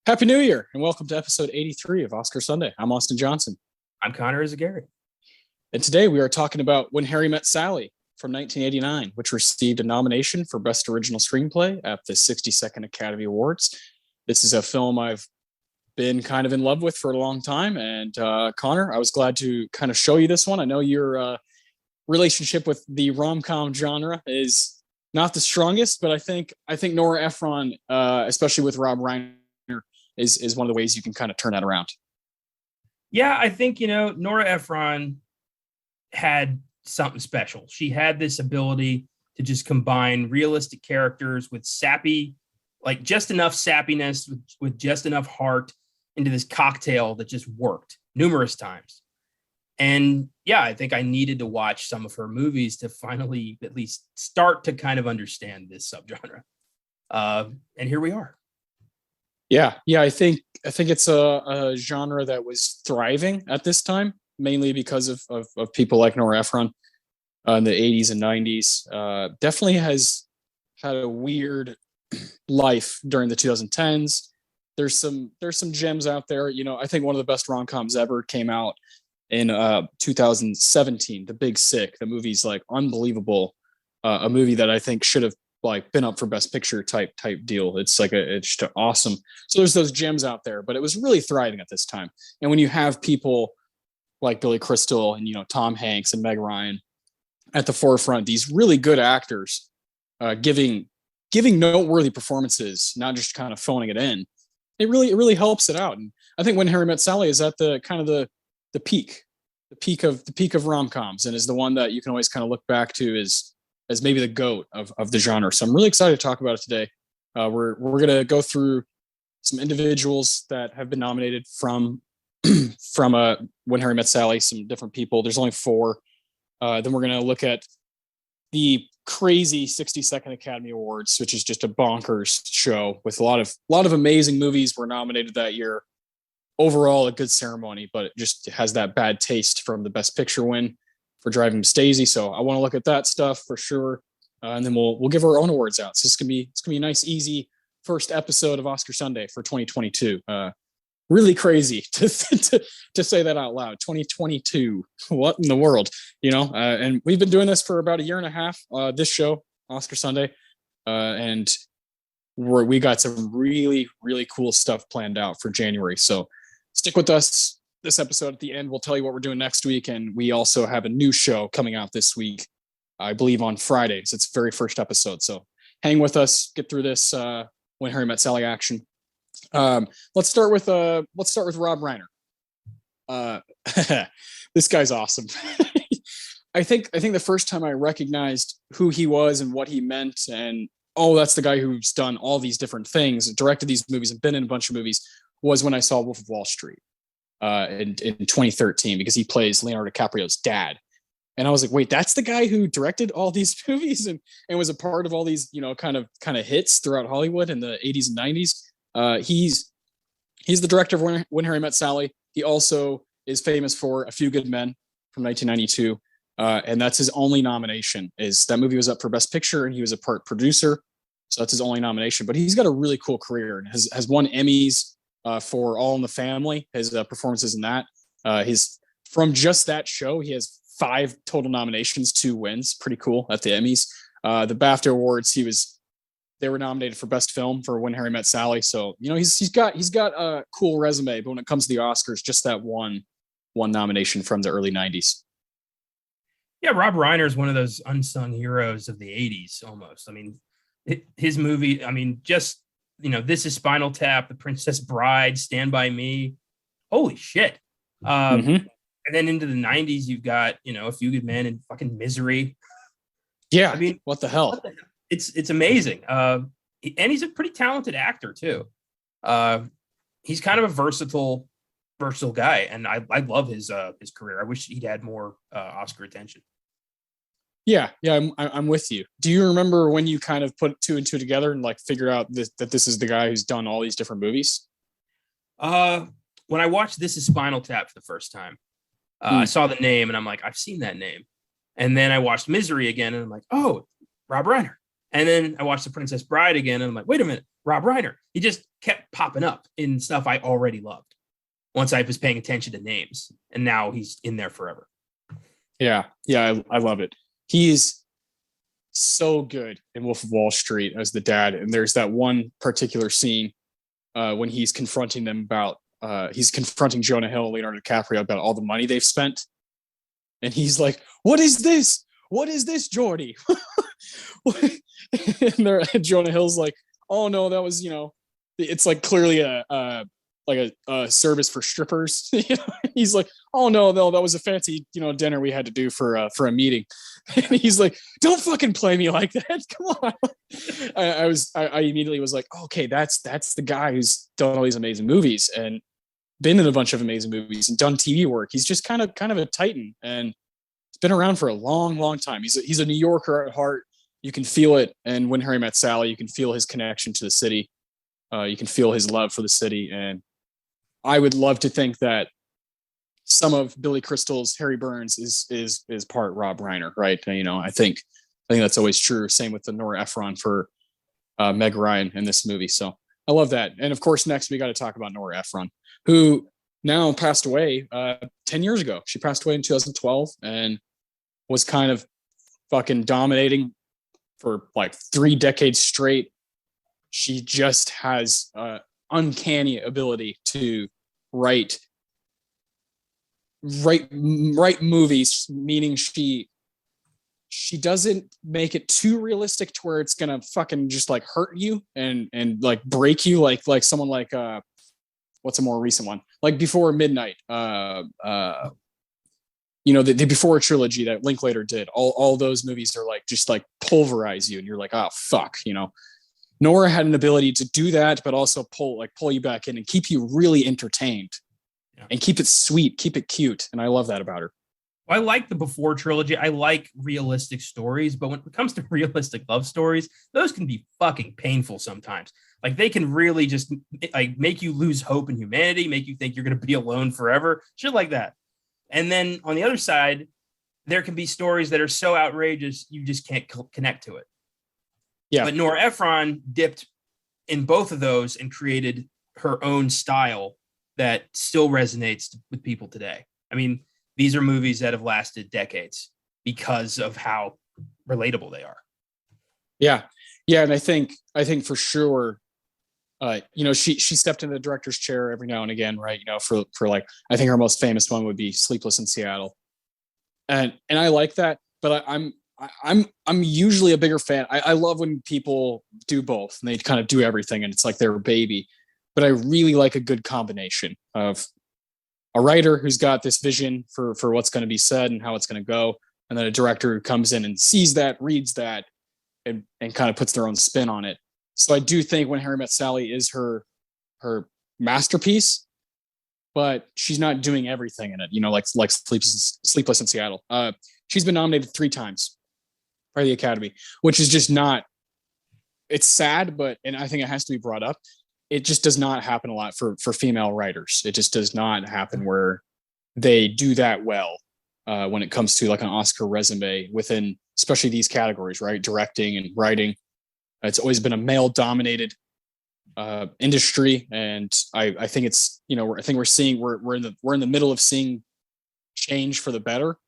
Happy New Year and welcome to episode 83 of Oscar Sunday. I'm Austin Johnson. I'm Connor Eyzaguirre. And today we are talking about When Harry Met Sally from 1989, which received a nomination for Best Original Screenplay at the 62nd Academy Awards. This is a film I've been kind of in love with for a long time. And Connor, I was glad to kind of show you this one. I know your relationship with the rom-com genre is not the strongest, but I think Nora Ephron, especially with Rob Reiner, is one of the ways you can kind of turn that around. Yeah, I think, Nora Ephron had something special. She had this ability to just combine realistic characters with sappy, like just enough sappiness with just enough heart into this cocktail that just worked numerous times. And yeah, I think I needed to watch some of her movies to finally at least start to kind of understand this subgenre. And here we are. Yeah, I think it's a genre that was thriving at this time, mainly because of people like Nora Ephron in the 80s and 90s. Definitely has had a weird life during the 2010s. There's some gems out there. I think one of the best rom-coms ever came out in 2017, The Big Sick. The movie's like unbelievable. A movie that I think should have been up for Best Picture type deal. It's just awesome. So there's those gems out there, but it was really thriving at this time. And when you have people like Billy Crystal and Tom Hanks and Meg Ryan at the forefront, these really good actors giving noteworthy performances, not just kind of phoning it in, it really helps it out. And I think When Harry Met Sally is at the kind of the peak of rom-coms, and is the one that you can always kind of look back to as maybe the GOAT of the genre. So I'm really excited to talk about it today. We're going to go through some individuals that have been nominated from When Harry Met Sally, some different people. There's only 4. Then we're going to look at the crazy 62nd Academy Awards, which is just a bonkers show with a lot of amazing movies were nominated that year. Overall, a good ceremony, but it just has that bad taste from the Best Picture win for Driving Miss Daisy. So I want to look at that stuff for sure. And then we'll give our own awards out. So it's gonna be a nice, easy first episode of Oscar Sunday for 2022. Really crazy to say that out loud. 2022. What in the world? And we've been doing this for about a year and a half. This show, Oscar Sunday, and we got some really, really cool stuff planned out for January. So stick with us. This episode at the end, we'll tell you what we're doing next week. And we also have a new show coming out this week, I believe on Fridays. It's the very first episode. So hang with us, get through this When Harry Met Sally action. Let's start with Rob Reiner. This guy's awesome. I think the first time I recognized who he was and what he meant, and that's the guy who's done all these different things, directed these movies and been in a bunch of movies, was when I saw Wolf of Wall Street. In 2013, because he plays Leonardo DiCaprio's dad. And I was like, wait, that's the guy who directed all these movies and was a part of all these, kind of hits throughout Hollywood in the 80s and 90s. He's the director of When Harry Met Sally. He also is famous for A Few Good Men from 1992. And that's his only nomination. That movie was up for Best Picture and he was a part producer. So that's his only nomination. But he's got a really cool career and has won Emmys for All in the Family, his performances in that. From just that show, he has 5 total nominations, 2 wins. Pretty cool at the Emmys. The BAFTA Awards, they were nominated for Best Film for When Harry Met Sally. So he's got a cool resume. But when it comes to the Oscars, just that one nomination from the early 90s. Yeah, Rob Reiner is one of those unsung heroes of the 80s almost. I mean, his movie, just This Is Spinal Tap, The Princess Bride, Stand By Me. Holy shit. And then into the 90s, you've got, A Few Good Men and fucking Misery. Yeah. What the hell? It's amazing. And he's a pretty talented actor too. He's kind of a versatile guy. And I love his career. I wish he'd had more Oscar attention. Yeah, I'm with you. Do you remember when you kind of put 2 and 2 together and figured out that this is the guy who's done all these different movies? When I watched This Is Spinal Tap for the first time, I saw the name and I'm like, I've seen that name. And then I watched Misery again and I'm like, oh, Rob Reiner. And then I watched The Princess Bride again, and I'm like, wait a minute, Rob Reiner. He just kept popping up in stuff I already loved once I was paying attention to names, and now he's in there forever. Yeah, I love it. He's so good in Wolf of Wall Street as the dad, and there's that one particular scene when he's confronting them about he's confronting Jonah Hill and Leonardo DiCaprio about all the money they've spent, and he's like, "What is this? What is this, Jordy?" And Jonah Hill's like, "Oh no, that was it's like clearly a service for strippers." He's like, "Oh no, that was a fancy dinner we had to do for a meeting." And he's like, "Don't fucking play me like that. Come on." I immediately was like, okay, that's the guy who's done all these amazing movies and been in a bunch of amazing movies and done TV work. He's just kind of a titan, and it's been around for a long time. He's a New Yorker at heart. You can feel it. And When Harry Met Sally, you can feel his connection to the city. You can feel his love for the city. And I would love to think that some of Billy Crystal's Harry Burns is part Rob Reiner, right? I think that's always true. Same with the Nora Ephron for Meg Ryan in this movie. So I love that. And of course, next we got to talk about Nora Ephron, who now passed away 10 years ago. She passed away in 2012 and was kind of fucking dominating for like 3 decades straight. She just has uncanny ability to write movies, meaning she doesn't make it too realistic to where it's gonna fucking just like hurt you and like break you like someone like what's a more recent one, like Before Midnight, the Before trilogy that Linklater did. All those movies are like just like pulverize you and you're like, oh fuck. Nora had an ability to do that, but also pull you back in and keep you really entertained. Yeah. And keep it sweet, keep it cute. And I love that about her. I like the Before trilogy. I like realistic stories, but when it comes to realistic love stories, those can be fucking painful sometimes. Like they can really just like make you lose hope in humanity, make you think you're going to be alone forever, shit like that. And then on the other side, there can be stories that are so outrageous you just can't connect to it. Yeah. But Nora Ephron dipped in both of those and created her own style that still resonates with people today. I mean, these are movies that have lasted decades because of how relatable they are. Yeah. Yeah. And I think for sure, she stepped into the director's chair every now and again, right? For like, I think her most famous one would be Sleepless in Seattle. And I like that, but I'm usually a bigger fan. I love when people do both and they kind of do everything and it's like their baby. But I really like a good combination of a writer who's got this vision for what's going to be said and how it's going to go, and then a director who comes in and sees that, reads that, and kind of puts their own spin on it. So I do think When Harry Met Sally is her masterpiece, but she's not doing everything in it. Like Sleepless in Seattle. She's been nominated 3 times by the Academy, which is just not. It's sad, and I think it has to be brought up. It just does not happen a lot for female writers. It just does not happen where they do that well when it comes to like an Oscar resume within, especially these categories, right? Directing and writing. It's always been a male-dominated industry, and I think it's I think we're in the middle of seeing change for the better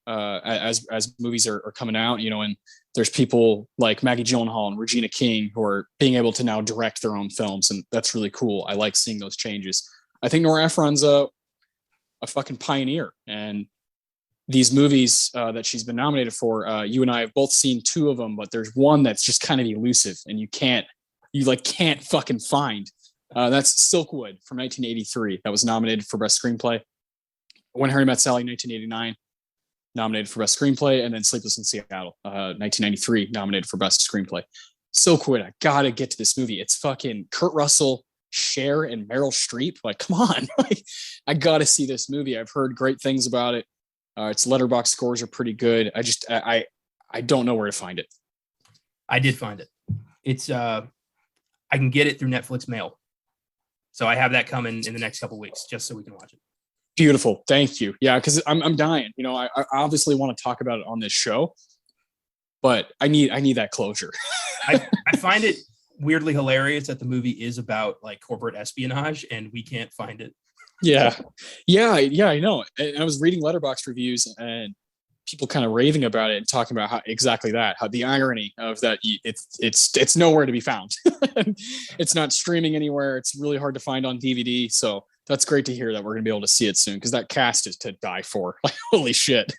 as movies are coming out, and there's people like Maggie Gyllenhaal and Regina King who are being able to now direct their own films, and that's really cool. I like seeing those changes. I think Nora Ephron's a fucking pioneer, and these movies that she's been nominated for, you and I have both seen 2 of them, but there's one that's just kind of elusive and you can't fucking find. That's Silkwood from 1983 that was nominated for Best Screenplay. When Harry Met Sally, 1989. Nominated for Best Screenplay, and then Sleepless in Seattle, 1993, nominated for Best Screenplay. Silkwood, I gotta get to this movie. It's fucking Kurt Russell, Cher, and Meryl Streep. Like, come on. I gotta see this movie. I've heard great things about it. Its Letterboxd scores are pretty good. I don't know where to find it. I did find it. It's I can get it through Netflix Mail. So I have that coming in the next couple of weeks just so we can watch it. Beautiful. Thank you. Yeah, because I'm dying. I obviously want to talk about it on this show, but I need that closure. I find it weirdly hilarious that the movie is about like corporate espionage and we can't find it. Yeah, I know. And I was reading Letterboxd reviews and people kind of raving about it and talking about how exactly that, how the irony of that, it's nowhere to be found. It's not streaming anywhere. It's really hard to find on DVD. So that's great to hear that we're gonna be able to see it soon, because that cast is to die for. Like, holy shit!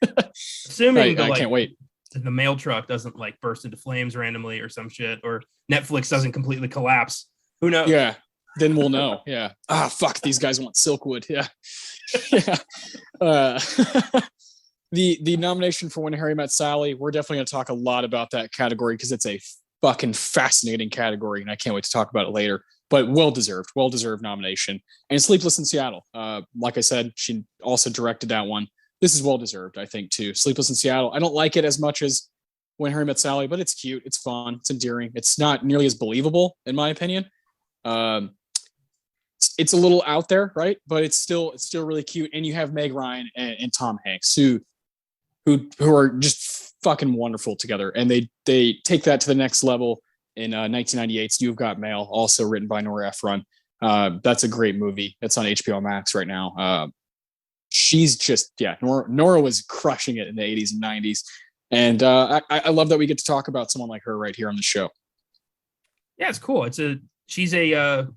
Assuming I can't wait. The mail truck doesn't like burst into flames randomly or some shit, or Netflix doesn't completely collapse. Who knows? Yeah, then we'll know. Yeah. Ah, fuck. These guys want Silkwood. Yeah. Yeah. The nomination for When Harry Met Sally, we're definitely going to talk a lot about that category because it's a fucking fascinating category, and I can't wait to talk about it later. But well deserved nomination. And Sleepless in Seattle, like I said, she also directed that one. This is well deserved, I think, too. Sleepless in Seattle. I don't like it as much as When Harry Met Sally, but it's cute, it's fun, it's endearing. It's not nearly as believable, in my opinion. It's a little out there, right? But it's still really cute. And you have Meg Ryan and Tom Hanks, who are just fucking wonderful together, and they take that to the next level in 1998's You've Got Mail, also written by Nora Ephron. That's a great movie. It's on HBO Max right now. She's just, Nora was crushing it in the 80s and 90s, and I love that we get to talk about someone like her right here on the show. Yeah, it's cool. She's a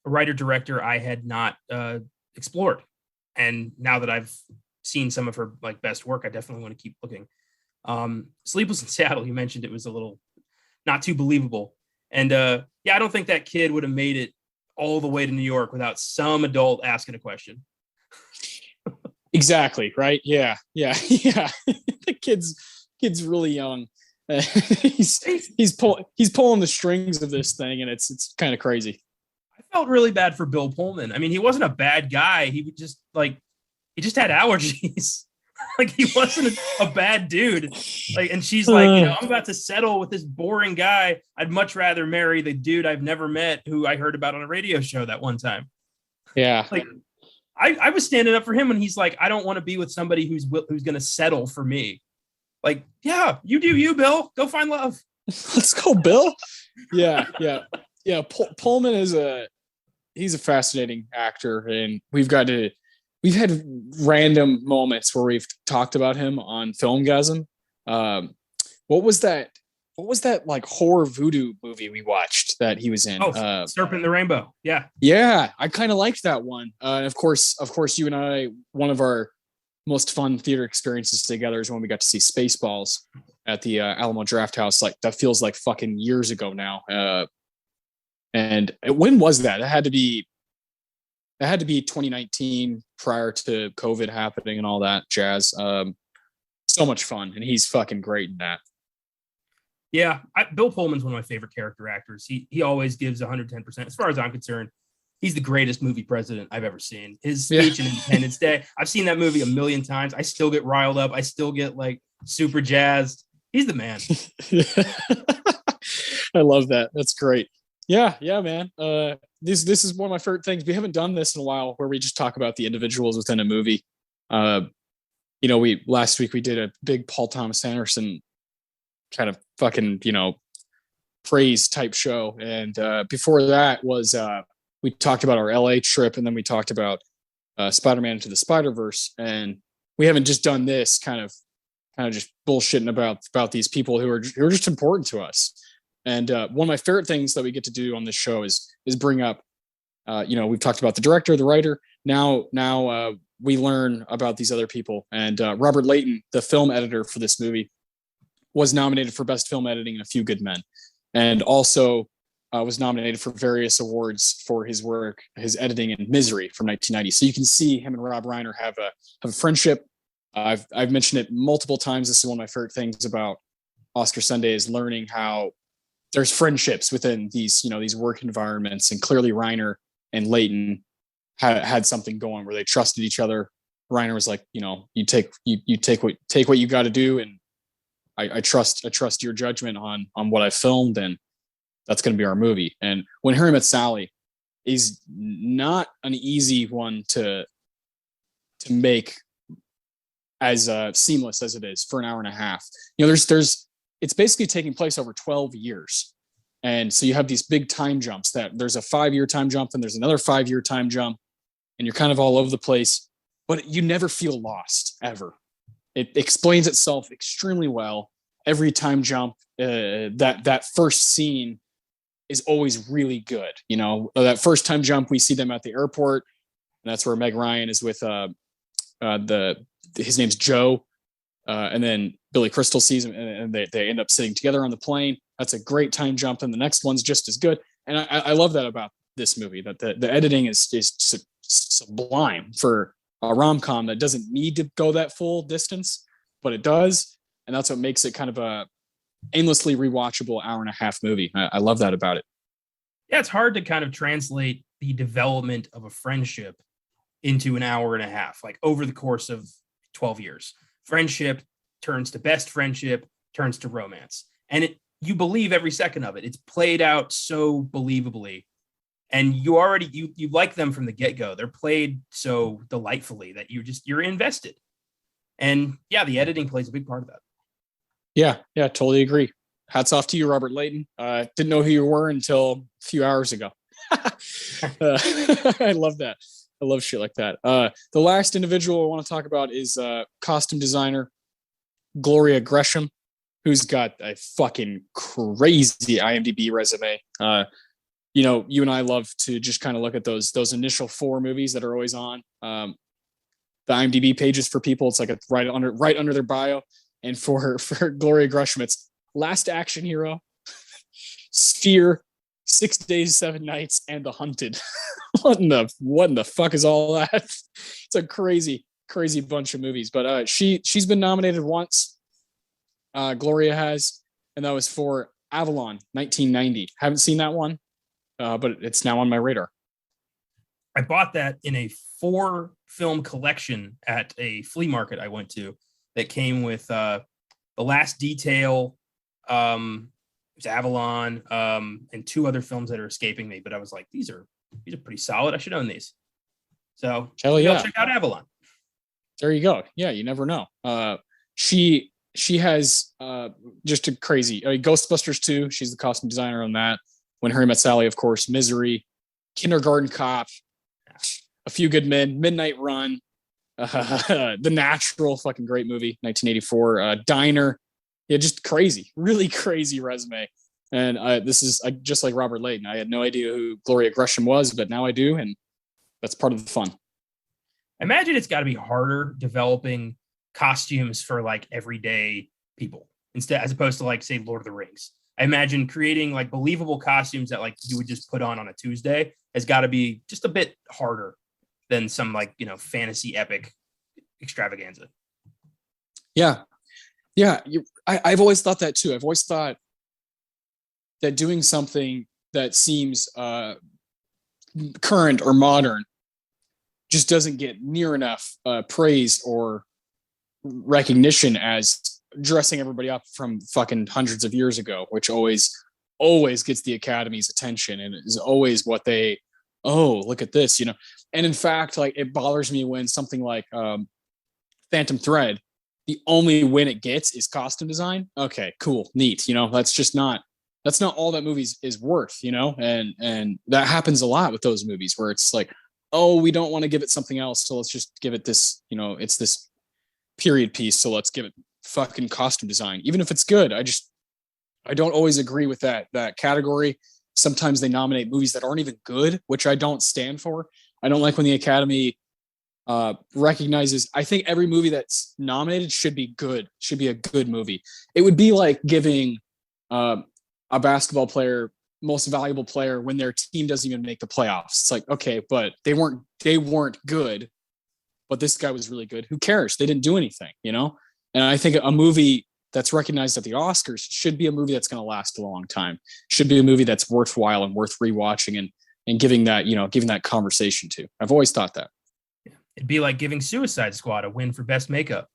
writer director I had not explored, and now that I've seen some of her like best work, I definitely want to keep looking. Sleepless in Seattle, you mentioned it was a little not too believable, and I don't think that kid would have made it all the way to New York without some adult asking a question. Exactly, right? Yeah. The kid's really young. He's pulling the strings of this thing, and it's kind of crazy. I felt really bad for Bill Pullman. I mean, he wasn't a bad guy. He just had allergies. Like, he wasn't a bad dude. Like, and she's like, I'm about to settle with this boring guy. I'd much rather marry the dude I've never met, who I heard about on a radio show that one time. Yeah. Like, I was standing up for him when he's like, I don't want to be with somebody who's going to settle for me. Like, yeah, you do you, Bill. Go find love. Let's go, Bill. Yeah. Pullman he's a fascinating actor, and we've had random moments where we've talked about him on Filmgazm. What was that like horror voodoo movie we watched that he was in? Serpent in the Rainbow. Yeah, I kind of liked that one. And of course, you and I, one of our most fun theater experiences together is when we got to see Spaceballs at the Alamo Drafthouse. Like, that feels like fucking years ago now. And when was that? It had to be 2019, prior to COVID happening and all that jazz. So much fun, and he's fucking great in that. Yeah, Bill Pullman's one of my favorite character actors. He always gives 110%. As far as I'm concerned, he's the greatest movie president I've ever seen. His speech in Independence Day, I've seen that movie a million times. I still get riled up. I still get like super jazzed. He's the man. I love that. That's great. Yeah, man. This is one of my favorite things. We haven't done this in a while, where we just talk about the individuals within a movie. Last week we did a big Paul Thomas Anderson kind of fucking, praise type show. And before that was we talked about our LA trip, and then we talked about Spider-Man Into the Spider-Verse. And we haven't just done this kind of just bullshitting about these people who are just important to us. And one of my favorite things that we get to do on this show is bring up, we've talked about the director, the writer. Now we learn about these other people. And Robert Layton, the film editor for this movie, was nominated for Best Film Editing in A Few Good Men, and also was nominated for various awards for his work, his editing in Misery from 1990. So you can see him and Rob Reiner have a friendship. I've mentioned it multiple times. This is one of my favorite things about Oscar Sunday, is learning how there's friendships within these work environments. And clearly Reiner and Layton had something going where they trusted each other. Reiner was like, you take what you got to do, and I trust your judgment on what I filmed, and that's going to be our movie. And When Harry Met Sally is not an easy one to make as seamless as it is for an hour and a half. There's it's basically taking place over 12 years. And so you have these big time jumps that there's a 5-year time jump and there's another 5-year time jump, and you're kind of all over the place, but you never feel lost ever. It explains itself extremely well. Every time jump, that first scene is always really good. You know, that first time jump, we see them at the airport, and that's where Meg Ryan is with his name's Joe. And then Billy Crystal sees him, and they end up sitting together on the plane. That's a great time jump, and the next one's just as good. And I love that about this movie, that the editing is sublime for a rom-com that doesn't need to go that full distance, but it does, and that's what makes it kind of a aimlessly rewatchable hour-and-a-half movie. I love that about it. Yeah, it's hard to kind of translate the development of a friendship into an hour and a half, like over the course of 12 years. Friendship turns to best friendship, turns to romance. And you believe every second of it. It's played out so believably. And you like them from the get-go. They're played so delightfully that you're invested. And yeah, the editing plays a big part of that. Yeah, totally agree. Hats off to you, Robert Layton. Didn't know who you were until a few hours ago. I love that. I love shit like that. The last individual I want to talk about is costume designer Gloria Gresham, who's got a fucking crazy IMDb resume. You know, you and I love to just kind of look at those initial 4 movies that are always on the IMDb pages for people. It's like a right under their bio. And for Gloria Gresham, it's Last Action Hero, Sphere, 6 Days, 7 Nights, and The Hunted. What in the fuck is all that? It's a crazy bunch of movies. But she's been nominated once. Gloria has, and that was for Avalon, 1990. Haven't seen that one, but it's now on my radar. I bought that in a 4-film collection at a flea market I went to that came with The Last Detail, it was Avalon, and 2 other films that are escaping me. But I was like, these are pretty solid. I should own these. So hell yeah, check out Avalon. There you go. Yeah, you never know. She has just a crazy Ghostbusters 2. She's the costume designer on that. When Harry Met Sally, of course, Misery, Kindergarten Cop, A Few Good Men, Midnight Run, The Natural, fucking great movie, 1984. Diner. Yeah, just crazy, really crazy resume. And this is just like Robert Layton. I had no idea who Gloria Gresham was, but now I do, and that's part of the fun. I imagine it's got to be harder developing costumes for like everyday people as opposed to like, say, Lord of the Rings. I imagine creating like believable costumes that like you would just put on a Tuesday has got to be just a bit harder than some like, you know, fantasy epic extravaganza. Yeah. I've always thought that too. I've always thought that doing something that seems current or modern just doesn't get near enough praise or recognition as dressing everybody up from fucking hundreds of years ago, which always gets the Academy's attention and is always what they, look at this, you know. And in fact, like, it bothers me when something like Phantom Thread, the only win it gets is costume design. Okay, cool, neat. You know, that's not all that movie is worth, you know, and that happens a lot with those movies where it's like, we don't want to give it something else, so let's just give it this, you know, it's this period piece, so let's give it fucking costume design, even if it's good. I don't always agree with that category. Sometimes they nominate movies that aren't even good, which I don't stand for. I don't like when the Academy recognizes. I think every movie that's nominated should be good, should be a good movie. It would be like giving a basketball player most valuable player when their team doesn't even make the playoffs. It's like, okay, but they weren't good, but this guy was really good. Who cares? They didn't do anything, you know? And I think a movie that's recognized at the Oscars should be a movie that's going to last a long time. Should be a movie that's worthwhile and worth rewatching and giving that conversation to. I've always thought that. It'd be like giving Suicide Squad a win for best makeup.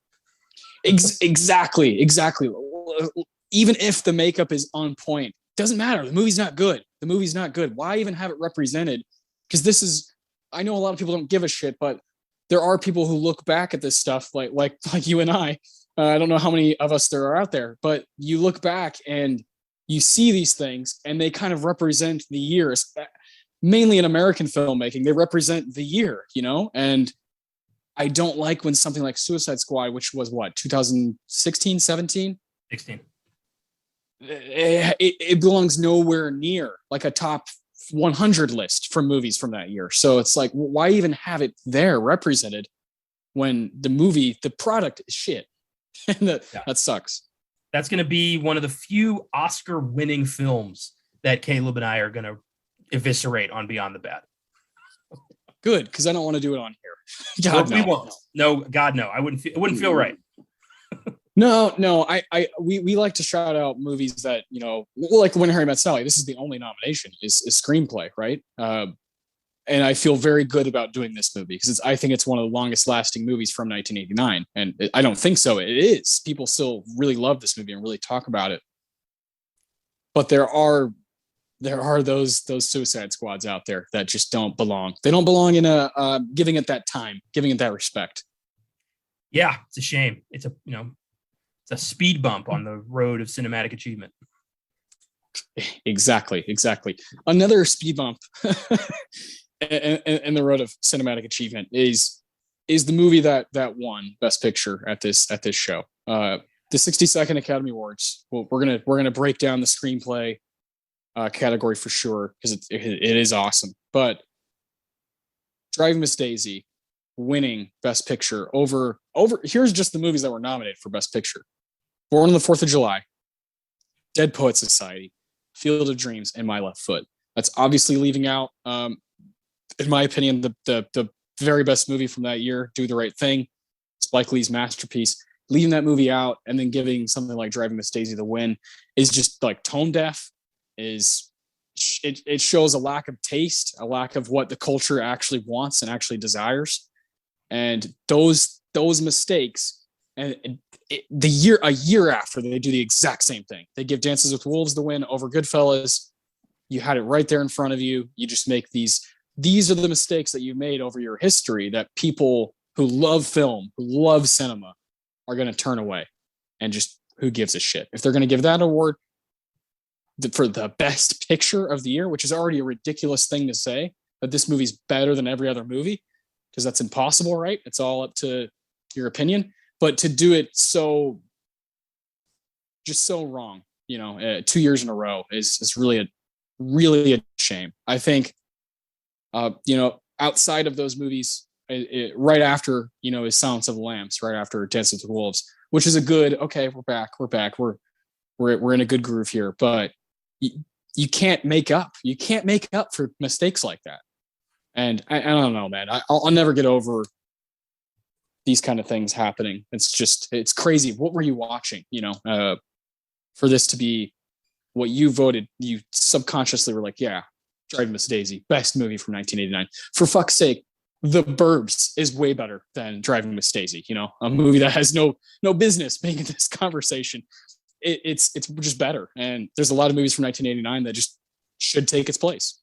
Exactly. Even if the makeup is on point, doesn't matter. The movie's not good. Why even have it represented? Because I know a lot of people don't give a shit, but there are people who look back at this stuff like you and I I don't know how many of us there are out there, but you look back and you see these things and they kind of represent the years, mainly in American filmmaking. They represent the year, and I don't like when something like Suicide Squad, which was what, 2016, 17? 16. It belongs nowhere near like a top 100 list for movies from that year. So it's like, why even have it there represented when the product is shit? And that sucks. That's going to be one of the few Oscar winning films that Caleb and I are going to eviscerate on Beyond the Bat. Good, because I don't want to do it on here. God, no. We won't. No, God, no. It wouldn't feel right. No. We like to shout out movies that, like When Harry Met Sally. This is the only nomination is screenplay, right? And I feel very good about doing this movie because I think it's one of the longest lasting movies from 1989. And I don't think so. It is. People still really love this movie and really talk about it. But there are those Suicide Squads out there that just don't belong. They don't belong in giving it that time, giving it that respect. Yeah, it's a shame. It's a speed bump on the road of cinematic achievement. Exactly. Another speed bump in the road of cinematic achievement is the movie that won Best Picture at this show. The 62nd Academy Awards. Well, we're gonna break down the screenplay category for sure because it is awesome. But Driving Miss Daisy winning Best Picture over here's just the movies that were nominated for Best Picture: Born on the 4th of July, Dead Poets Society, Field of Dreams, and My Left Foot. That's obviously leaving out, in my opinion, the very best movie from that year, Do the Right Thing, Spike Lee's masterpiece. Leaving that movie out and then giving something like Driving Miss Daisy the win is just like tone deaf. It shows a lack of taste, a lack of what the culture actually wants and actually desires. And those mistakes, and a year after, they do the exact same thing. They give Dances with Wolves the win over Goodfellas. You had it right there in front of you. You just make these are the mistakes that you've made over your history that people who love film, who love cinema, are going to turn away. And just, who gives a shit? If they're going to give that award for the best picture of the year, which is already a ridiculous thing to say, that this movie's better than every other movie, because that's impossible, right? It's all up to your opinion. But to do it so wrong, 2 years in a row is really a shame. I think, outside of those movies, right after, is Silence of the Lambs, right after Dances with Wolves, which is a good, okay, we're back. We're in a good groove here, but you can't make up. You can't make up for mistakes like that. And I don't know, man. I'll never get over these kind of things happening. It's crazy. What were you watching? For this to be what you voted, you subconsciously were like, yeah, Driving Miss Daisy, best movie from 1989. For fuck's sake, The Burbs is way better than Driving Miss Daisy. A movie that has no business being in this conversation. It's just better. And there's a lot of movies from 1989 that just should take its place.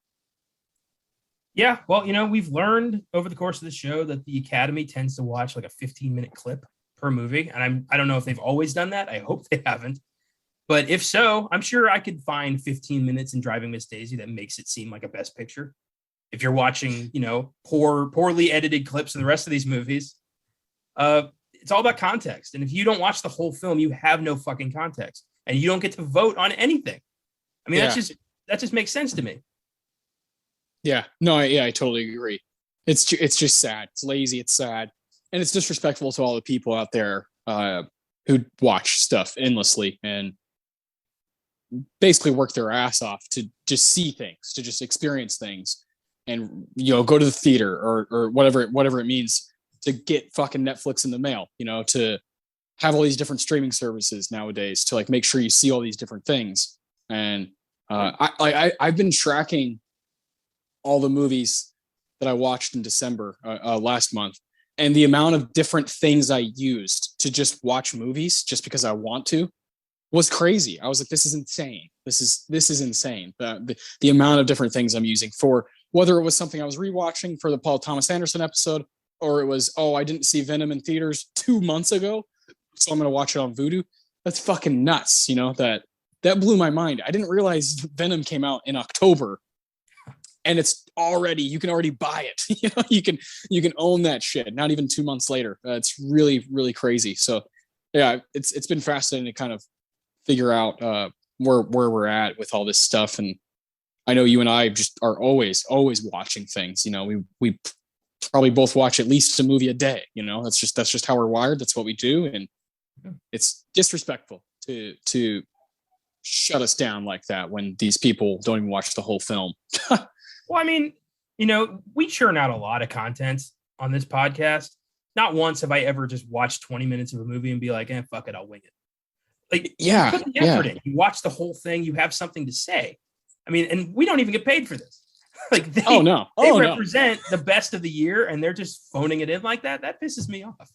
Yeah, well, we've learned over the course of the show that the Academy tends to watch like a 15-minute clip per movie. And I don't know if they've always done that. I hope they haven't. But if so, I'm sure I could find 15 minutes in Driving Miss Daisy that makes it seem like a best picture. If you're watching, poorly edited clips of the rest of these movies, it's all about context. And if you don't watch the whole film, you have no fucking context and you don't get to vote on anything. I mean, that just makes sense to me. Yeah, no, I totally agree. It's just sad. It's lazy. It's sad. And it's disrespectful to all the people out there who watch stuff endlessly and basically work their ass off to just see things, to just experience things, and go to the theater or whatever it means to get fucking Netflix in the mail. To have all these different streaming services nowadays to like make sure you see all these different things. And I've been tracking all the movies that I watched in December last month, and the amount of different things I used to just watch movies just because I want to was crazy. I was like, this is insane. This is insane. The amount of different things I'm using for, whether it was something I was rewatching for the Paul Thomas Anderson episode, or it was, I didn't see Venom in theaters 2 months ago. so I'm gonna watch it on Vudu. That's fucking nuts. That blew my mind. I didn't realize Venom came out in October, and you can already buy it. You can own that shit. Not even 2 months later. It's really, really crazy. So yeah, it's been fascinating to kind of figure out where we're at with all this stuff. And I know you and I just are always watching things. We probably both watch at least a movie a day. That's just how we're wired. That's what we do, and it's disrespectful to shut us down like that when these people don't even watch the whole film. Well, I mean, we churn out a lot of content on this podcast. Not once have I ever just watched 20 minutes of a movie and be like, fuck it, I'll wing it. Like, yeah, you put the effort in. You watch the whole thing, you have something to say. I mean, and we don't even get paid for this. Like, they represent the best of the year, and they're just phoning it in like that. That pisses me off.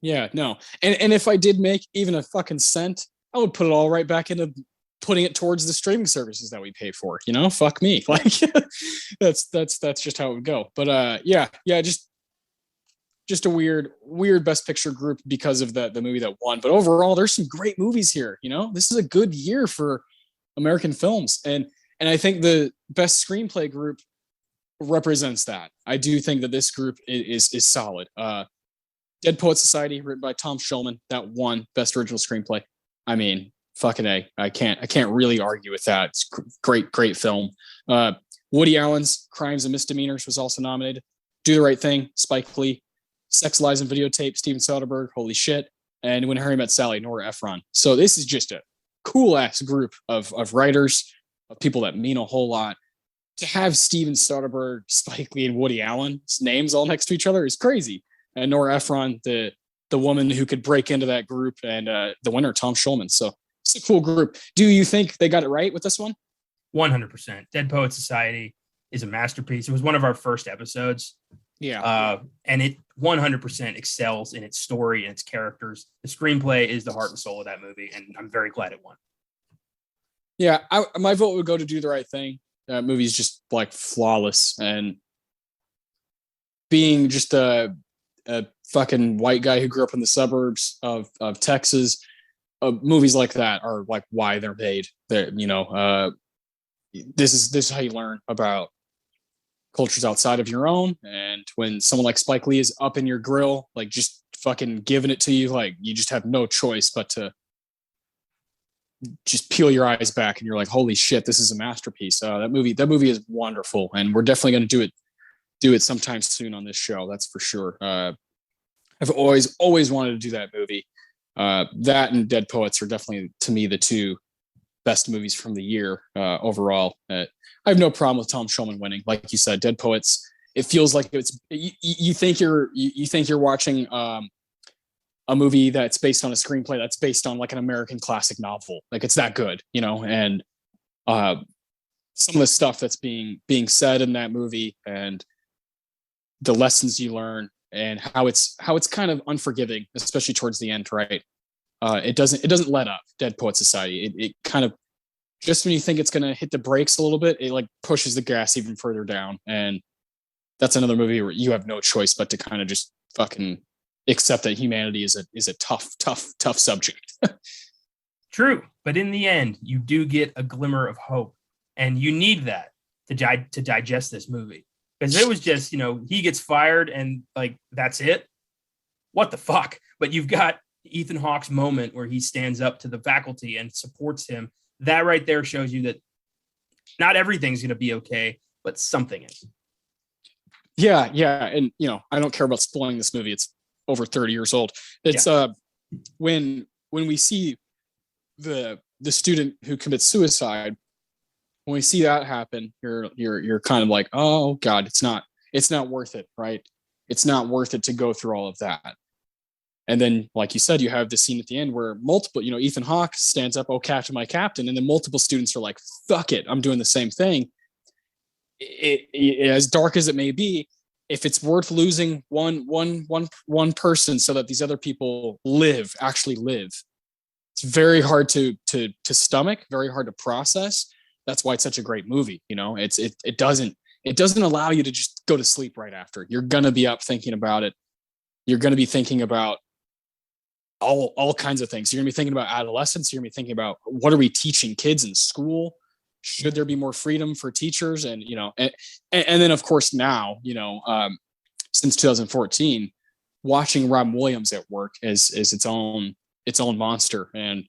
Yeah, no. And if I did make even a fucking cent, I would put it all right back into putting it towards the streaming services that we pay for. Fuck me. Like, that's just how it would go. But yeah, just a weird Best Picture group because of the movie that won. But overall, there's some great movies here. This is a good year for American films, and I think the Best Screenplay group represents that. I do think that this group is solid. Dead Poets Society, written by Tom Schulman, that won Best Original Screenplay. I mean, fucking A. I can't really argue with that. It's great film. Woody Allen's Crimes and Misdemeanors was also nominated. Do the Right Thing, Spike Lee. Sex, Lies, and Videotape, Steven Soderbergh, holy shit. And When Harry Met Sally, Nora Ephron. So this is just a cool-ass group of writers, of people that mean a whole lot. To have Steven Soderbergh, Spike Lee, and Woody Allen's names all next to each other is crazy. And Nora Ephron, the woman who could break into that group, and the winner, Tom Schulman. So it's a cool group. Do you think they got it right with this one? 100%. Dead Poets Society is a masterpiece. It was one of our first episodes. Yeah. And it 100% excels in its story and its characters. The screenplay is the heart and soul of that movie, and I'm very glad it won. Yeah, my vote would go to Do the Right Thing. That movie's just like flawless, and being just a fucking white guy who grew up in the suburbs of Texas, movies like that are like why they're made. This is how you learn about cultures outside of your own. And when someone like Spike Lee is up in your grill, like just fucking giving it to you, like you just have no choice but to just peel your eyes back, and you're like, holy shit, this is a masterpiece. That movie is wonderful, and we're definitely going to do it sometime soon on this show. That's for sure. I've always wanted to do that movie. That and Dead Poets are definitely, to me, the two best movies from the year overall. I have no problem with Tom Schulman winning. Like you said, Dead Poets, it feels like you think you're watching a movie that's based on a screenplay that's based on like an American classic novel. Like, it's that good, and some of the stuff that's being said in that movie, and the lessons you learn, and how it's kind of unforgiving, especially towards the end, right? It doesn't let up. Dead Poet Society. It kind of, just when you think it's going to hit the brakes a little bit, it like pushes the gas even further down. And that's another movie where you have no choice but to kind of just fucking accept that humanity is a tough subject. True. But in the end, you do get a glimmer of hope, and you need that to digest this movie. Because it was just, he gets fired and like, that's it. What the fuck? But you've got Ethan Hawke's moment where he stands up to the faculty and supports him. That right there shows you that not everything's going to be okay, but something is. Yeah. And, I don't care about spoiling this movie. It's over 30 years old. It's when we see the student who commits suicide, when we see that happen, you're kind of like, oh God, it's not worth it, right? It's not worth it to go through all of that. And then, like you said, you have the scene at the end where multiple, Ethan Hawke stands up, "Oh, captain, my captain," and then multiple students are like, "Fuck it, I'm doing the same thing." As dark as it may be, if it's worth losing one person so that these other people actually live, it's very hard to stomach, very hard to process. That's why it's such a great movie. It doesn't allow you to just go to sleep right after. You're gonna be up thinking about it. You're gonna be thinking about all kinds of things. You're gonna be thinking about adolescence. You're gonna be thinking about what are we teaching kids in school? Should there be more freedom for teachers? And and then of course now, since 2014, watching Robin Williams at work is its own monster. And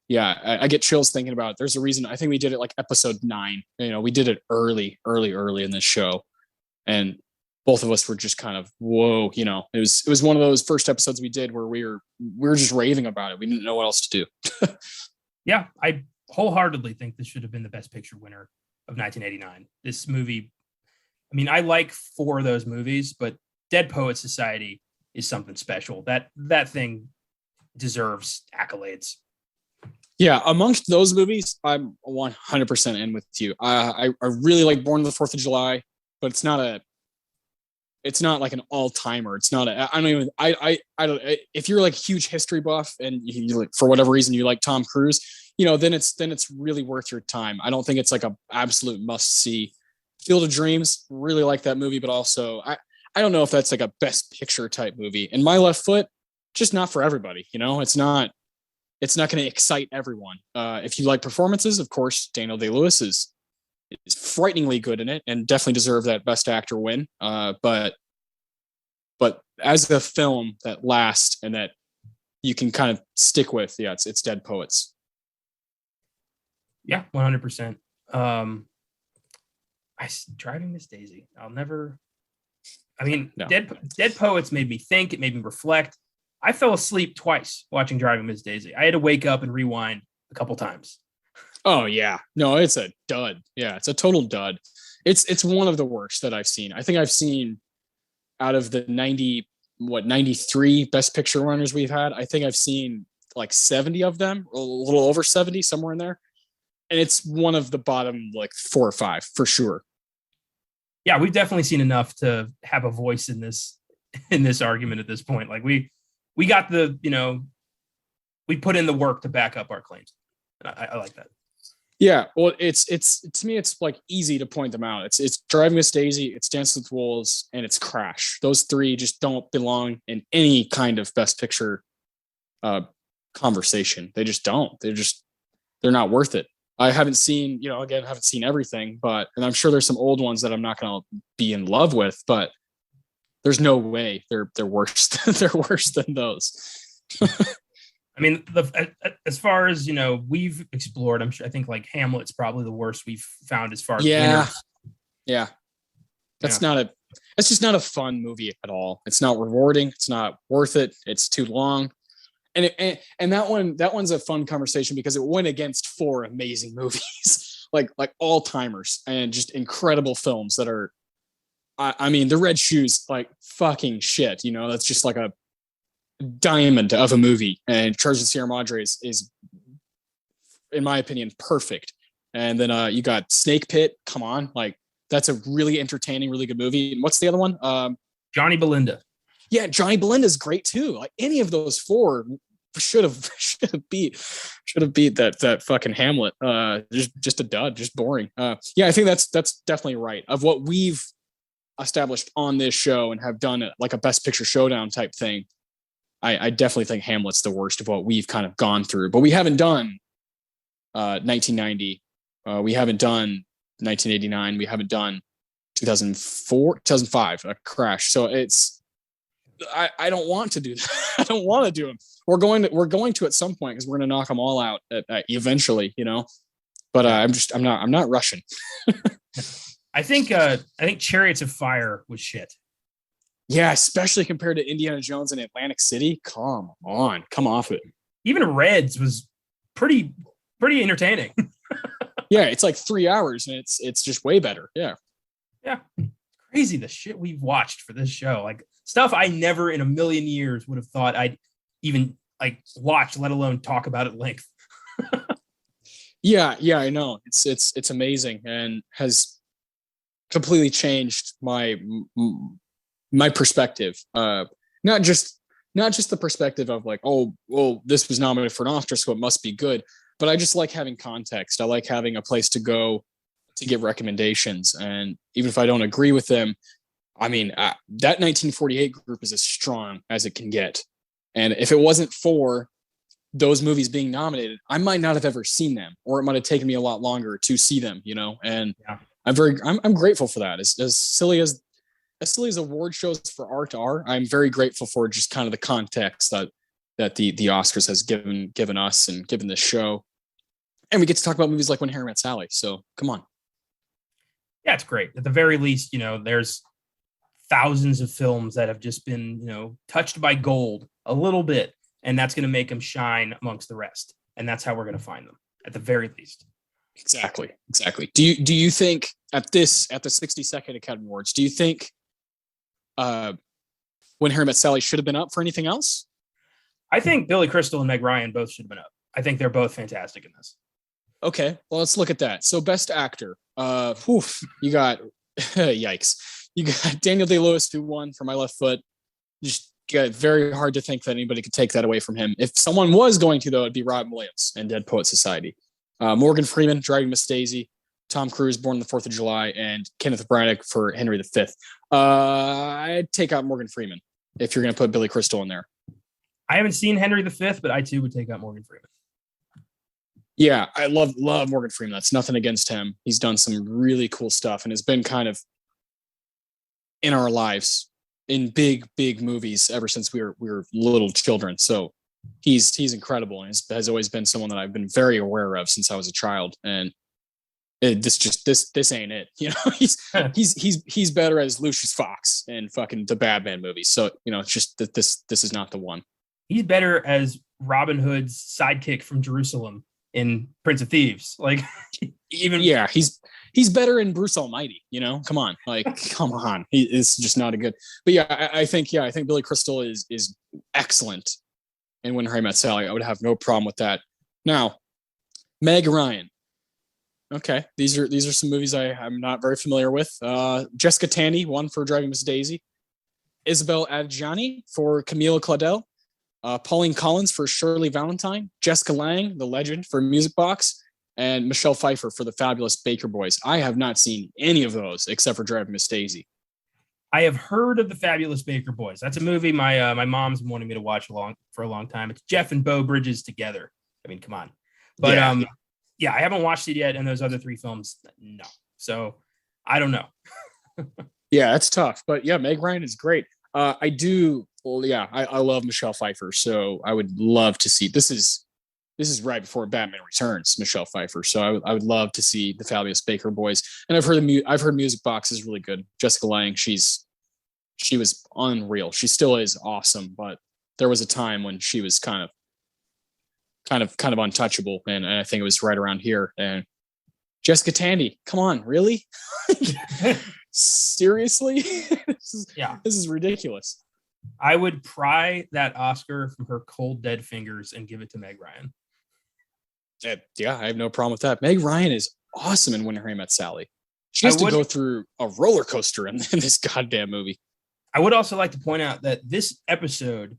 yeah, I get chills thinking about it. There's a reason. I think we did it like episode 9. We did it early in this show, and both of us were just kind of whoa. It was one of those first episodes we did where we were just raving about it. We didn't know what else to do. Yeah, I wholeheartedly think this should have been the Best Picture winner of 1989. This movie, I mean, I like 4 of those movies, but Dead Poets Society is something special. That thing deserves accolades. Yeah, amongst those movies, I'm 100% in with you. I really like Born on the 4th of July, but it's not like an all-timer. It's not I don't, if you're like a huge history buff and you like, for whatever reason you like Tom Cruise, then it's really worth your time. I don't think it's like a absolute must see. Field of Dreams, really like that movie, but also I don't know if that's like a Best Picture type movie. And My Left Foot, just not for everybody. It's not going to excite everyone. If you like performances, of course, Daniel Day-Lewis is frighteningly good in it and definitely deserve that Best Actor win. But as a film that lasts and that you can kind of stick with, yeah, it's Dead Poets. Yeah, 100%. Driving Miss Daisy. No. Dead Poets made me think. It made me reflect. I fell asleep twice watching Driving Miss Daisy. I had to wake up and rewind a couple times. Oh yeah, no, it's a dud. Yeah, it's a total dud. It's one of the worst that I've seen. I think I've seen out of the 93 Best Picture runners we've had. I think I've seen like 70 of them, a little over 70, somewhere in there. And it's one of the bottom like 4 or 5 for sure. Yeah, we've definitely seen enough to have a voice in this argument at this point. Like we got we put in the work to back up our claims. And I like that. Yeah, well, it's to me, it's like easy to point them out. It's Driving Miss Daisy, it's Dances with Wolves, and it's Crash. Those 3 just don't belong in any kind of Best Picture conversation. They just don't. They're not worth it. I haven't seen, haven't seen everything, and I'm sure there's some old ones that I'm not going to be in love with, but there's no way they're worse. They're worse than those. I mean, as far as we've explored, I think like Hamlet's probably the worst we've found as far as winners. Yeah. It's just not a fun movie at all. It's not rewarding. It's not worth it. It's too long. And that one's a fun conversation because it went against 4 amazing movies, like all timers and just incredible films that are, I mean, The Red Shoes, like fucking shit. That's just like a diamond of a movie. And Charge of Sierra Madre is, in my opinion, perfect. And then you got Snake Pit. Come on, like that's a really entertaining, really good movie. And what's the other one? Johnny Belinda. Yeah, Johnny Belinda's great too. Like any of those 4 should have beat that fucking Hamlet. Just a dud, just boring. Yeah, I think that's definitely right. Of what we've established on this show and have done like a Best Picture showdown type thing, I definitely think Hamlet's the worst of what we've kind of gone through. But we haven't done 1990. We haven't done 1989. We haven't done 2004, 2005, a Crash. So I don't want to do that. I don't want to do them. We're going to at some point because we're going to knock them all out eventually, But I'm not rushing. I think Chariots of Fire was shit. Yeah, especially compared to Indiana Jones and Atlantic City. Come on, come off it. Even Reds was pretty entertaining. Yeah, it's like 3 hours and it's just way better. Yeah. Yeah. Crazy the shit we've watched for this show. Like stuff I never in a million years would have thought I'd even like watch, let alone talk about at length. Yeah, I know. It's amazing and has completely changed my perspective. Not just the perspective of like, oh, well, this was nominated for an Oscar, so it must be good. But I just like having context. I like having a place to go to get recommendations. And even if I don't agree with them, I mean, that 1948 group is as strong as it can get. And if it wasn't for those movies being nominated, I might not have ever seen them, or it might have taken me a lot longer to see them, and I'm grateful for that. As silly as award shows for art are, I'm very grateful for just kind of the context that the Oscars has given us and given this show. And we get to talk about movies like When Harry Met Sally. So come on. Yeah, it's great. At the very least, there's thousands of films that have just been, touched by gold a little bit, and that's going to make them shine amongst the rest. And that's how we're going to find them, at the very least. Exactly. Do you think at the 62nd Academy Awards, do you think When Harry Met Sally should have been up for anything else? I think Billy Crystal and Meg Ryan both should have been up. I think they're both fantastic in this. Okay, well, let's look at that. So Best Actor, you got, yikes. You got Daniel Day-Lewis, who won for My Left Foot. Just got very hard to think that anybody could take that away from him. If someone was going to, though, it'd be Robin Williams and Dead Poet Society. Morgan Freeman, Driving Miss Daisy. Tom Cruise, Born on the 4th of July, and Kenneth Branagh for Henry V. I'd take out Morgan Freeman if you're going to put Billy Crystal in there. I haven't seen Henry V, but I too would take out Morgan Freeman. Yeah, I love Morgan Freeman. That's nothing against him. He's done some really cool stuff and has been kind of in our lives in big movies ever since we were little children. So he's incredible and has always been someone that I've been very aware of since I was a child. And this ain't it. He's better as Lucius Fox in fucking the Batman movies. So it's just that this is not the one. He's better as Robin Hood's sidekick from Jerusalem in Prince of Thieves. He's better in Bruce Almighty. Come on, come on. He is just not a good. But yeah, I think Billy Crystal is excellent. And When Harry Met Sally, I would have no problem with that. Now, Meg Ryan. Okay, these are some movies I'm not very familiar with. Jessica Tandy won for Driving Miss Daisy. Isabel Adjani for Camila Claudel. Pauline Collins for Shirley Valentine. Jessica Lange, the legend, for Music Box. And Michelle Pfeiffer for The Fabulous Baker Boys. I have not seen any of those except for Driving Miss Daisy. I have heard of The Fabulous Baker Boys. That's a movie my mom's wanted me to watch for a long time. It's Jeff and Beau Bridges together. I mean, come on. But yeah, I haven't watched it yet, and those other 3 films, no. So I don't know. Yeah, that's tough. But yeah, Meg Ryan is great. I love Michelle Pfeiffer, so I would love to see. This is right before Batman Returns, Michelle Pfeiffer. So I would love to see The Fabulous Baker Boys. And I've heard Music Box is really good. Jessica Lange, she was unreal. She still is awesome, but there was a time when she was kind of untouchable, and I think it was right around here. And Jessica Tandy, come on, really? Seriously? This is ridiculous. I would pry that Oscar from her cold dead fingers and give it to Meg Ryan. Yeah, I have no problem with that. Meg Ryan is awesome in When Harry Met Sally. She has to go through a roller coaster in this goddamn movie. I would also like to point out that this episode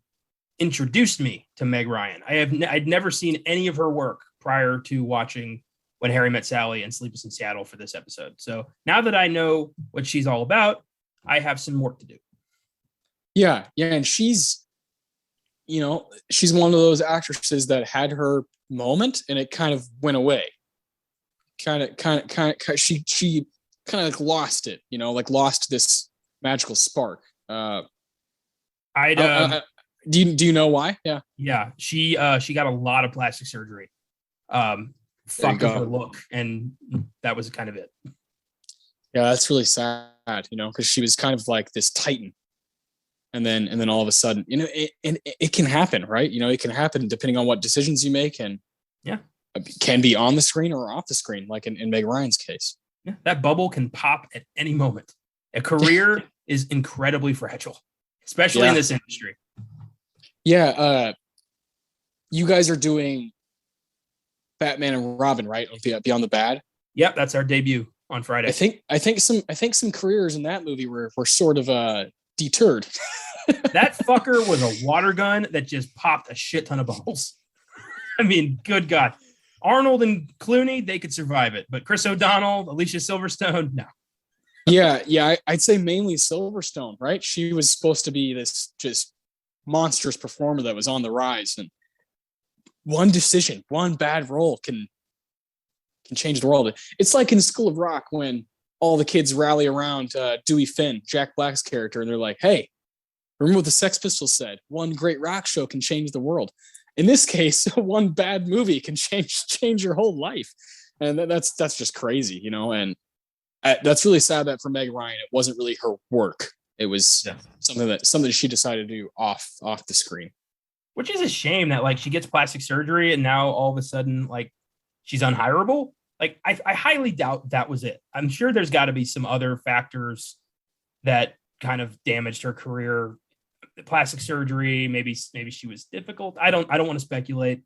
introduced me to Meg Ryan. I'd never seen any of her work prior to watching When Harry Met Sally and Sleepless in Seattle for this episode. So now that I know what she's all about, I have some work to do. Yeah, and she's one of those actresses that had her moment and it kind of went away. She kind of lost it, lost this magical spark. Do you know why? Yeah. She got a lot of plastic surgery. Fucked with her look, and that was kind of it. Yeah, that's really sad, because she was kind of like this titan. And then all of a sudden, it can happen, right? It can happen depending on what decisions you make, and it can be on the screen or off the screen, like in Meg Ryan's case. Yeah, that bubble can pop at any moment. A career is incredibly fragile, especially in this industry. Yeah, you guys are doing Batman and Robin, right? Beyond the Bad. Yep, that's our debut on Friday. I think some careers in that movie were sort of deterred. That fucker was a water gun that just popped a shit ton of bubbles. I mean, good God. Arnold and Clooney, they could survive it, but Chris O'Donnell, Alicia Silverstone, no. Yeah, I'd say mainly Silverstone, right? She was supposed to be this just monstrous performer that was on the rise, and one decision, one bad role can change the world. It's like in School of Rock when all the kids rally around Dewey Finn, Jack Black's character, and they're like, "Hey, remember what the Sex Pistols said? One great rock show can change the world." In this case, one bad movie can change your whole life, and that's just crazy, you know. And that's really sad that for Meg Ryan, it wasn't really her work. It was something she decided to do off the screen. Which is a shame that like she gets plastic surgery and now all of a sudden like she's unhireable. Like I highly doubt that was it. I'm sure there's got to be some other factors that kind of damaged her career. Plastic surgery, maybe she was difficult. I don't want to speculate.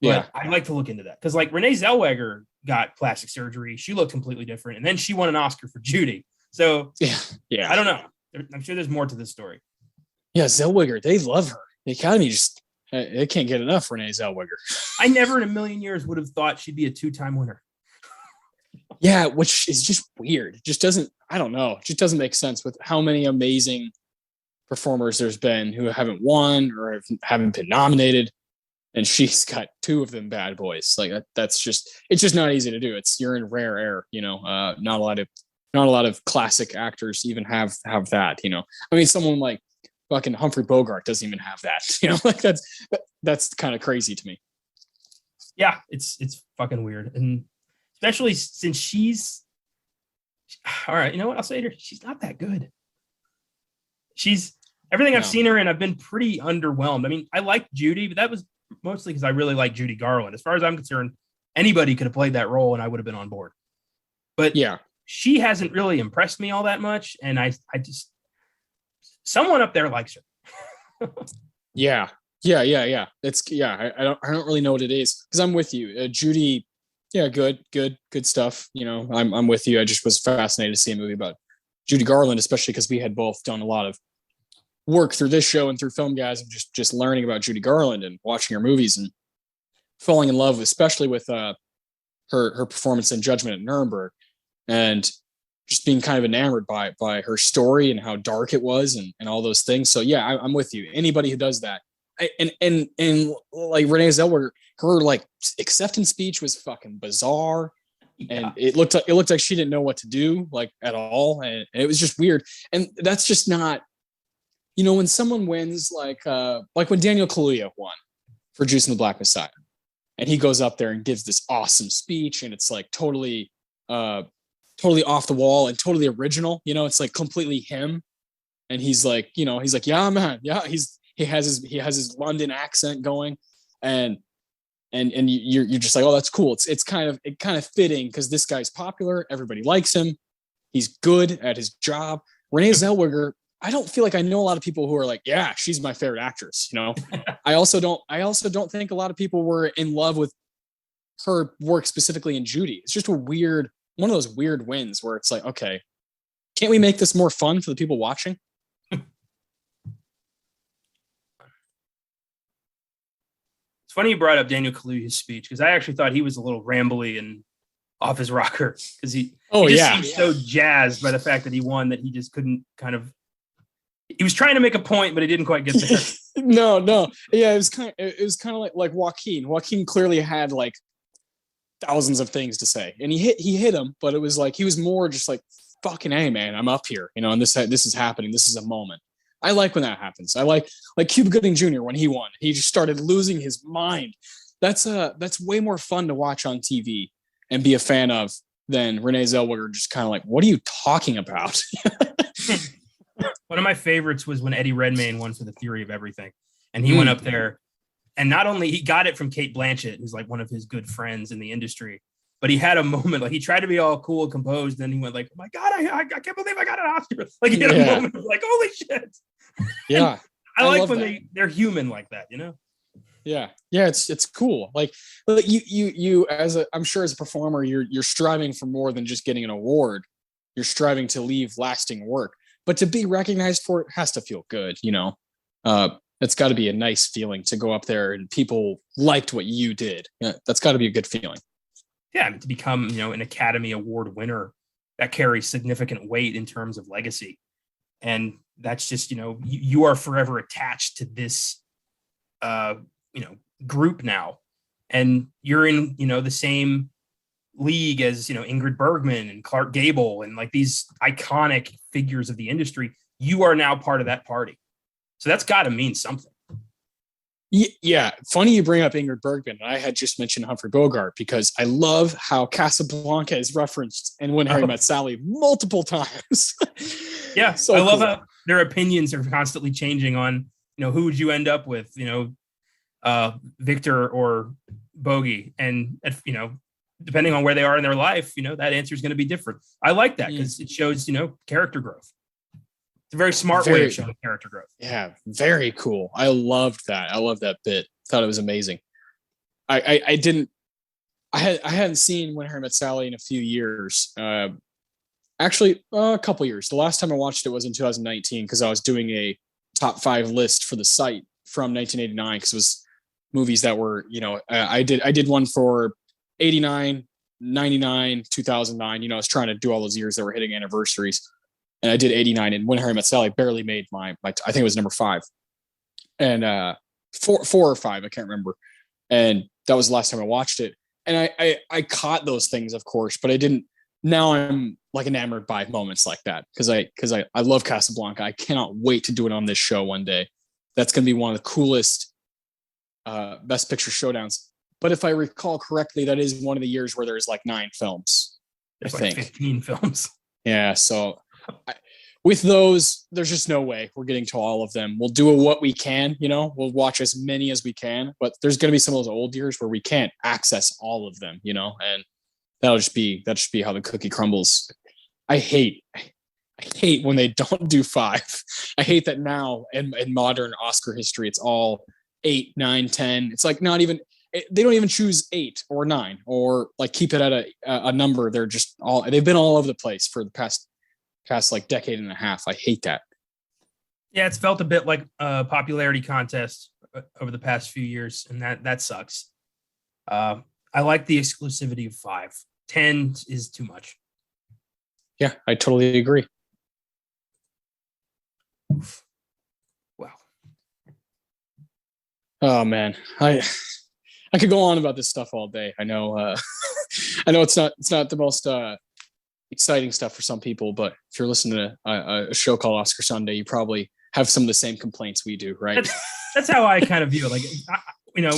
But I'd like to look into that because like Renee Zellweger got plastic surgery. She looked completely different. And then she won an Oscar for Judy. So I don't know. I'm sure there's more to this story. Yeah, Zellweger, they love her. The Academy they can't get enough Renee Zellweger. I never in a million years would have thought she'd be a 2-time winner. Yeah, which is just weird. It just doesn't, I don't know. It just doesn't make sense with how many amazing performers there's been who haven't won or haven't been nominated. And she's got 2 of them bad boys. Like it's just not easy to do. You're in rare air, you know. Not a lot of classic actors even have that, you know. I mean, someone like fucking Humphrey Bogart doesn't even have that, you know. Like that's kind of crazy to me. Yeah, it's fucking weird, and especially since she's all right. You know what I'll say to her? She's not that good. She's everything I've seen her in. I've been pretty underwhelmed. I mean, I liked Judy, but that was mostly because I really like Judy Garland. As far as I'm concerned, anybody could have played that role and I would have been on board. But yeah, she hasn't really impressed me all that much. And I just, someone up there likes her. Yeah. I don't really know what it is because I'm with you. Judy, yeah, good stuff. You know, I'm with you. I just was fascinated to see a movie about Judy Garland, especially because we had both done a lot of work through this show and through Filmgazm, just learning about Judy Garland and watching her movies and falling in love, especially with her performance in Judgment at Nuremberg, and just being kind of enamored by her story and how dark it was and all those things. So yeah, I'm with you. Anybody who does that, and like Renee Zellweger, her like acceptance speech was fucking bizarre. And it looked like she didn't know what to do like at all, and it was just weird. And that's just not. You know, when someone wins, like when Daniel Kaluuya won for Juice and the Black Messiah, and he goes up there and gives this awesome speech, and it's like totally off the wall and totally original. You know, it's like completely him, and he's like, yeah, man, yeah. He has his London accent going, and you're just like, oh, that's cool. It's kind of fitting because this guy's popular, everybody likes him, he's good at his job. Renee Zellweger. I don't feel like I know a lot of people who are like, yeah, she's my favorite actress. You know, I also don't think a lot of people were in love with her work specifically in Judy. It's just one of those weird wins where it's like, okay, can't we make this more fun for the people watching? It's funny you brought up Daniel Kaluuya's speech because I actually thought he was a little rambly and off his rocker because he seemed so jazzed by the fact that he won that he just couldn't kind of. He was trying to make a point, but he didn't quite get there. No. Yeah, it was kind of like Joaquin. Joaquin clearly had like thousands of things to say, and he hit him, but it was like he was more just like, "Fucking hey, man, I'm up here," you know, and this is happening. This is a moment. I like when that happens. I like Cuba Gooding Jr. when he won. He just started losing his mind. That's way more fun to watch on TV and be a fan of than Renee Zellweger just kind of like, "What are you talking about?" One of my favorites was when Eddie Redmayne won for The Theory of Everything. And he went up there and not only he got it from Cate Blanchett, who's like one of his good friends in the industry, but he had a moment, like he tried to be all cool and composed. Then he went like, oh my God, I can't believe I got an Oscar. Like he had a moment of like, holy shit. Yeah. I like when they're human like that, you know? Yeah. It's cool. Like you I'm sure as a performer, you're striving for more than just getting an award. You're striving to leave lasting work. But to be recognized for it has to feel good, you know. It's got to be a nice feeling to go up there and people liked what you did. Yeah, that's got to be a good feeling. Yeah, I mean, to become, you know, an Academy Award winner, that carries significant weight in terms of legacy. And that's just, you are forever attached to this, group now. And you're in, the same league as, Ingrid Bergman and Clark Gable and like these iconic figures of the industry. You are now part of that party. So that's got to mean something. Yeah, funny you bring up Ingrid Bergman. I had just mentioned Humphrey Bogart because I love how Casablanca is referenced in When Harry Met Sally multiple times. Yeah, so I love cool. how their opinions are constantly changing on, who would you end up with, Victor or Bogey, and depending on where they are in their life, that answer is going to be different. I like that because it shows, character growth. It's a very smart way of showing character growth. Yeah, very cool. I loved that. I love that bit. Thought it was amazing. I hadn't seen When Harry Met Sally in a few years. Actually, a couple years. The last time I watched it was in 2019 because I was doing a top 5 list for the site from 1989 because it was movies that were, I did one for 89, 99, 2009. I was trying to do all those years that were hitting anniversaries. And I did 89, and When Harry Met Sally barely made my I think it was number 5. And 4 or 5, I can't remember. And that was the last time I watched it. And I caught those things, of course, but I didn't. Now I'm like enamored by moments like that because I love Casablanca. I cannot wait to do it on this show one day. That's going to be one of the coolest Best Picture showdowns. But if I recall correctly, that is one of the years where there's like 9 films. There's I like think 15 films. Yeah, so with those, there's just no way we're getting to all of them. We'll do what we can, we'll watch as many as we can, but there's going to be some of those old years where we can't access all of them, and that'll just be how the cookie crumbles. I hate when they don't do 5. I hate that now in modern Oscar history, it's all 8, 9, 10. It's like not even, they don't even choose 8 or 9 or like keep it at a number. They've been all over the place for the past like decade and a half. I hate that. Yeah, it's felt a bit like a popularity contest over the past few years, and that sucks. I like the exclusivity of 5. 10 is too much. Yeah, I totally agree. Wow. Oh man, I could go on about this stuff all day. I know. I know it's not the most exciting stuff for some people, but if you're listening to a show called Oscar Sunday, you probably have some of the same complaints we do, right? That's how I kind of view it. Like,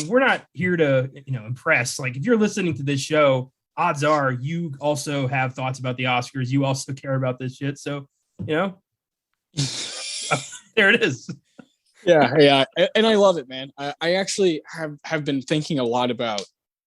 we're not here to, impress. Like, if you're listening to this show, odds are you also have thoughts about the Oscars. You also care about this shit. So, there it is. Yeah. And I love it, man. I actually have been thinking a lot about,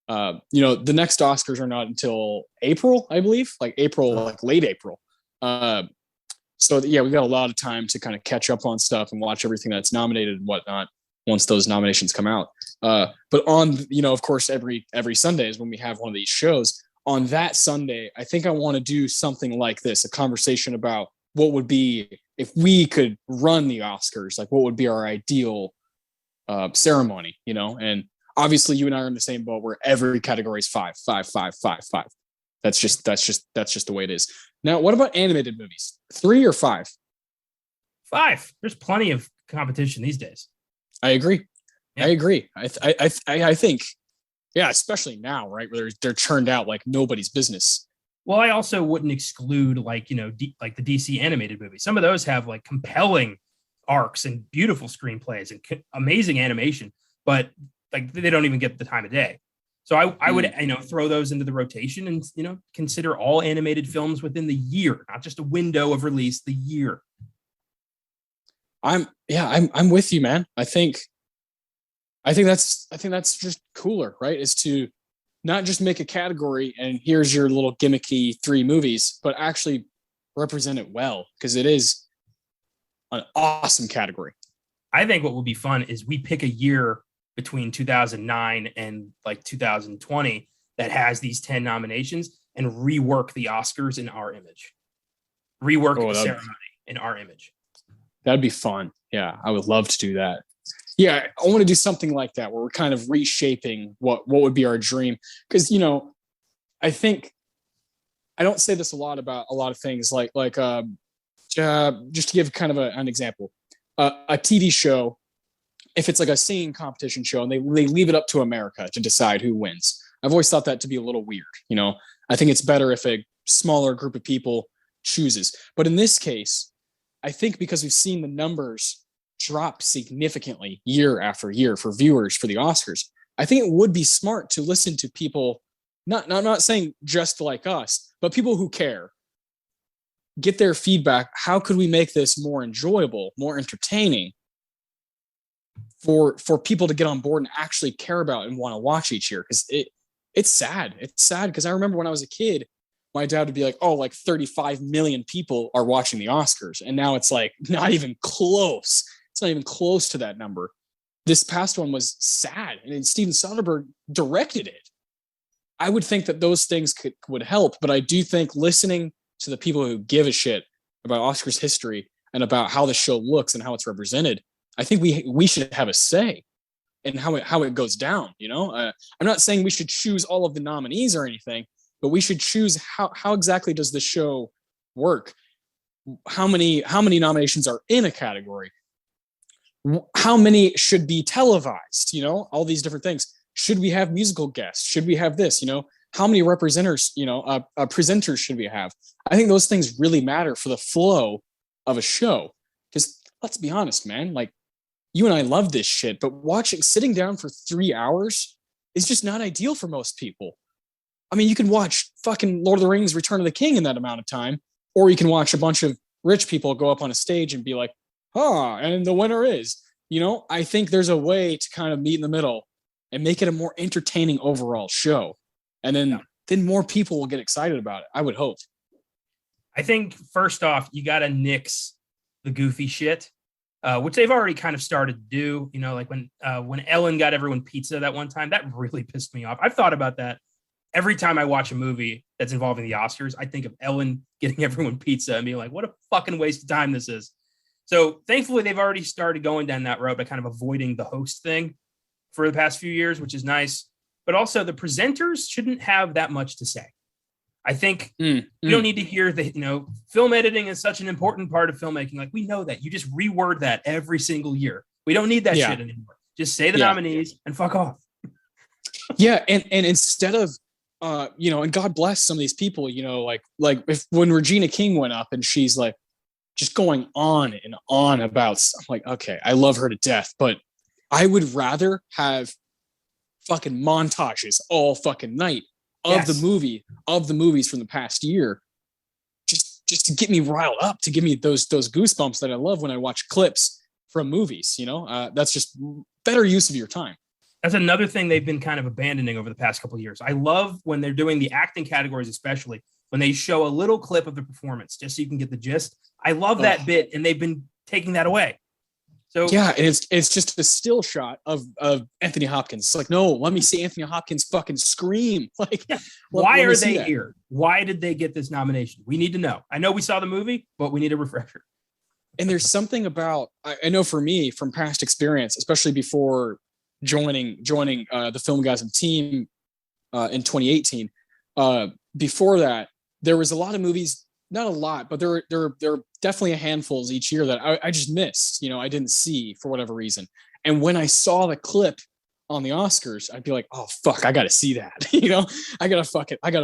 the next Oscars are not until April, I believe, like April, like late April. So yeah, we got a lot of time to kind of catch up on stuff and watch everything that's nominated and whatnot once those nominations come out. But on, of course, every Sunday is when we have one of these shows. On that Sunday, I think I want to do something like this, a conversation about what would be if we could run the Oscars, like what would be our ideal ceremony, and obviously you and I are in the same boat where every category is 5, 5, 5, 5, 5. That's just the way it is. Now, what about animated movies? 3 or 5? 5. There's plenty of competition these days. I agree. Yeah. I agree. I think, yeah, especially now, right, where they're churned out like nobody's business. Well, I also wouldn't exclude like the DC animated movies. Some of those have like compelling arcs and beautiful screenplays and amazing animation, but like they don't even get the time of day. So I would throw those into the rotation and consider all animated films within the year, not just a window of release, the year. I'm with you, man. I think that's just cooler, right? Is to not just make a category and here's your little gimmicky 3 movies, but actually represent it well because it is an awesome category. I think what will be fun is we pick a year between 2009 and like 2020 that has these 10 nominations and rework the Oscars in our image. Rework the ceremony in our image. That'd be fun. Yeah, I would love to do that. Yeah, I want to do something like that where we're kind of reshaping what would be our dream. Because, I think I don't say this a lot about a lot of things like just to give kind of an example, a TV show, if it's like a singing competition show and they leave it up to America to decide who wins, I've always thought that to be a little weird. I think it's better if a smaller group of people chooses. But in this case, I think because we've seen the numbers drop significantly year after year for viewers for the Oscars, I think it would be smart to listen to people, not saying just like us, but people who care, get their feedback. How could we make this more enjoyable, more entertaining for people to get on board and actually care about and want to watch each year? Because it's sad. It's sad because I remember when I was a kid, my dad would be like, oh, like 35 million people are watching the Oscars. And now it's like not even close. It's not even close to that number. This past one was sad. And Steven Soderbergh directed it. I would think that those things would help. But I do think listening to the people who give a shit about Oscars history and about how the show looks and how it's represented, I think we should have a say in how it goes down. I'm not saying we should choose all of the nominees or anything, but we should choose how exactly does the show work? How many nominations are in a category? How many should be televised? All these different things. Should we have musical guests? Should we have this? How many presenters should we have? I think those things really matter for the flow of a show. Because let's be honest, man, like you and I love this shit, but sitting down for 3 hours is just not ideal for most people. I mean, you can watch fucking Lord of the Rings, Return of the King in that amount of time, or you can watch a bunch of rich people go up on a stage and be like, and the winner is, I think there's a way to kind of meet in the middle and make it a more entertaining overall show. And then more people will get excited about it. I would hope. I think first off, you got to nix the goofy shit, which they've already kind of started to do. Like when Ellen got everyone pizza that one time, that really pissed me off. I've thought about that. Every time I watch a movie that's involving the Oscars, I think of Ellen getting everyone pizza and being like, what a fucking waste of time this is. So thankfully, they've already started going down that road by kind of avoiding the host thing for the past few years, which is nice. But also the presenters shouldn't have that much to say. I think you don't need to hear that, film editing is such an important part of filmmaking. Like we know that. You just reword that every single year. We don't need that shit anymore. Just say the nominees and fuck off. Yeah. And instead of, and God bless some of these people, like if when Regina King went up and she's like just going on and on about, I'm like, okay, I love her to death, but I would rather have fucking montages all fucking night of the movies from the past year, just to get me riled up, to give me those goosebumps that I love when I watch clips from movies. That's just better use of your time. That's another thing they've been kind of abandoning over the past couple of years. I love when they're doing the acting categories, especially when they show a little clip of the performance, just so you can get the gist. I love that bit, and they've been taking that away. So yeah, and it's just a still shot of Anthony Hopkins. It's like, no, let me see Anthony Hopkins fucking scream. Like, why are they here? Why did they get this nomination? We need to know. I know we saw the movie, but we need a refresher. And there's something about, I know for me from past experience, especially before joining the Filmgazm team in 2018. Before that, there was a lot of movies, not a lot, but there are definitely a handfuls each year that I just missed. I didn't see for whatever reason. And when I saw the clip on the Oscars, I'd be like, oh fuck, I got to see that. I gotta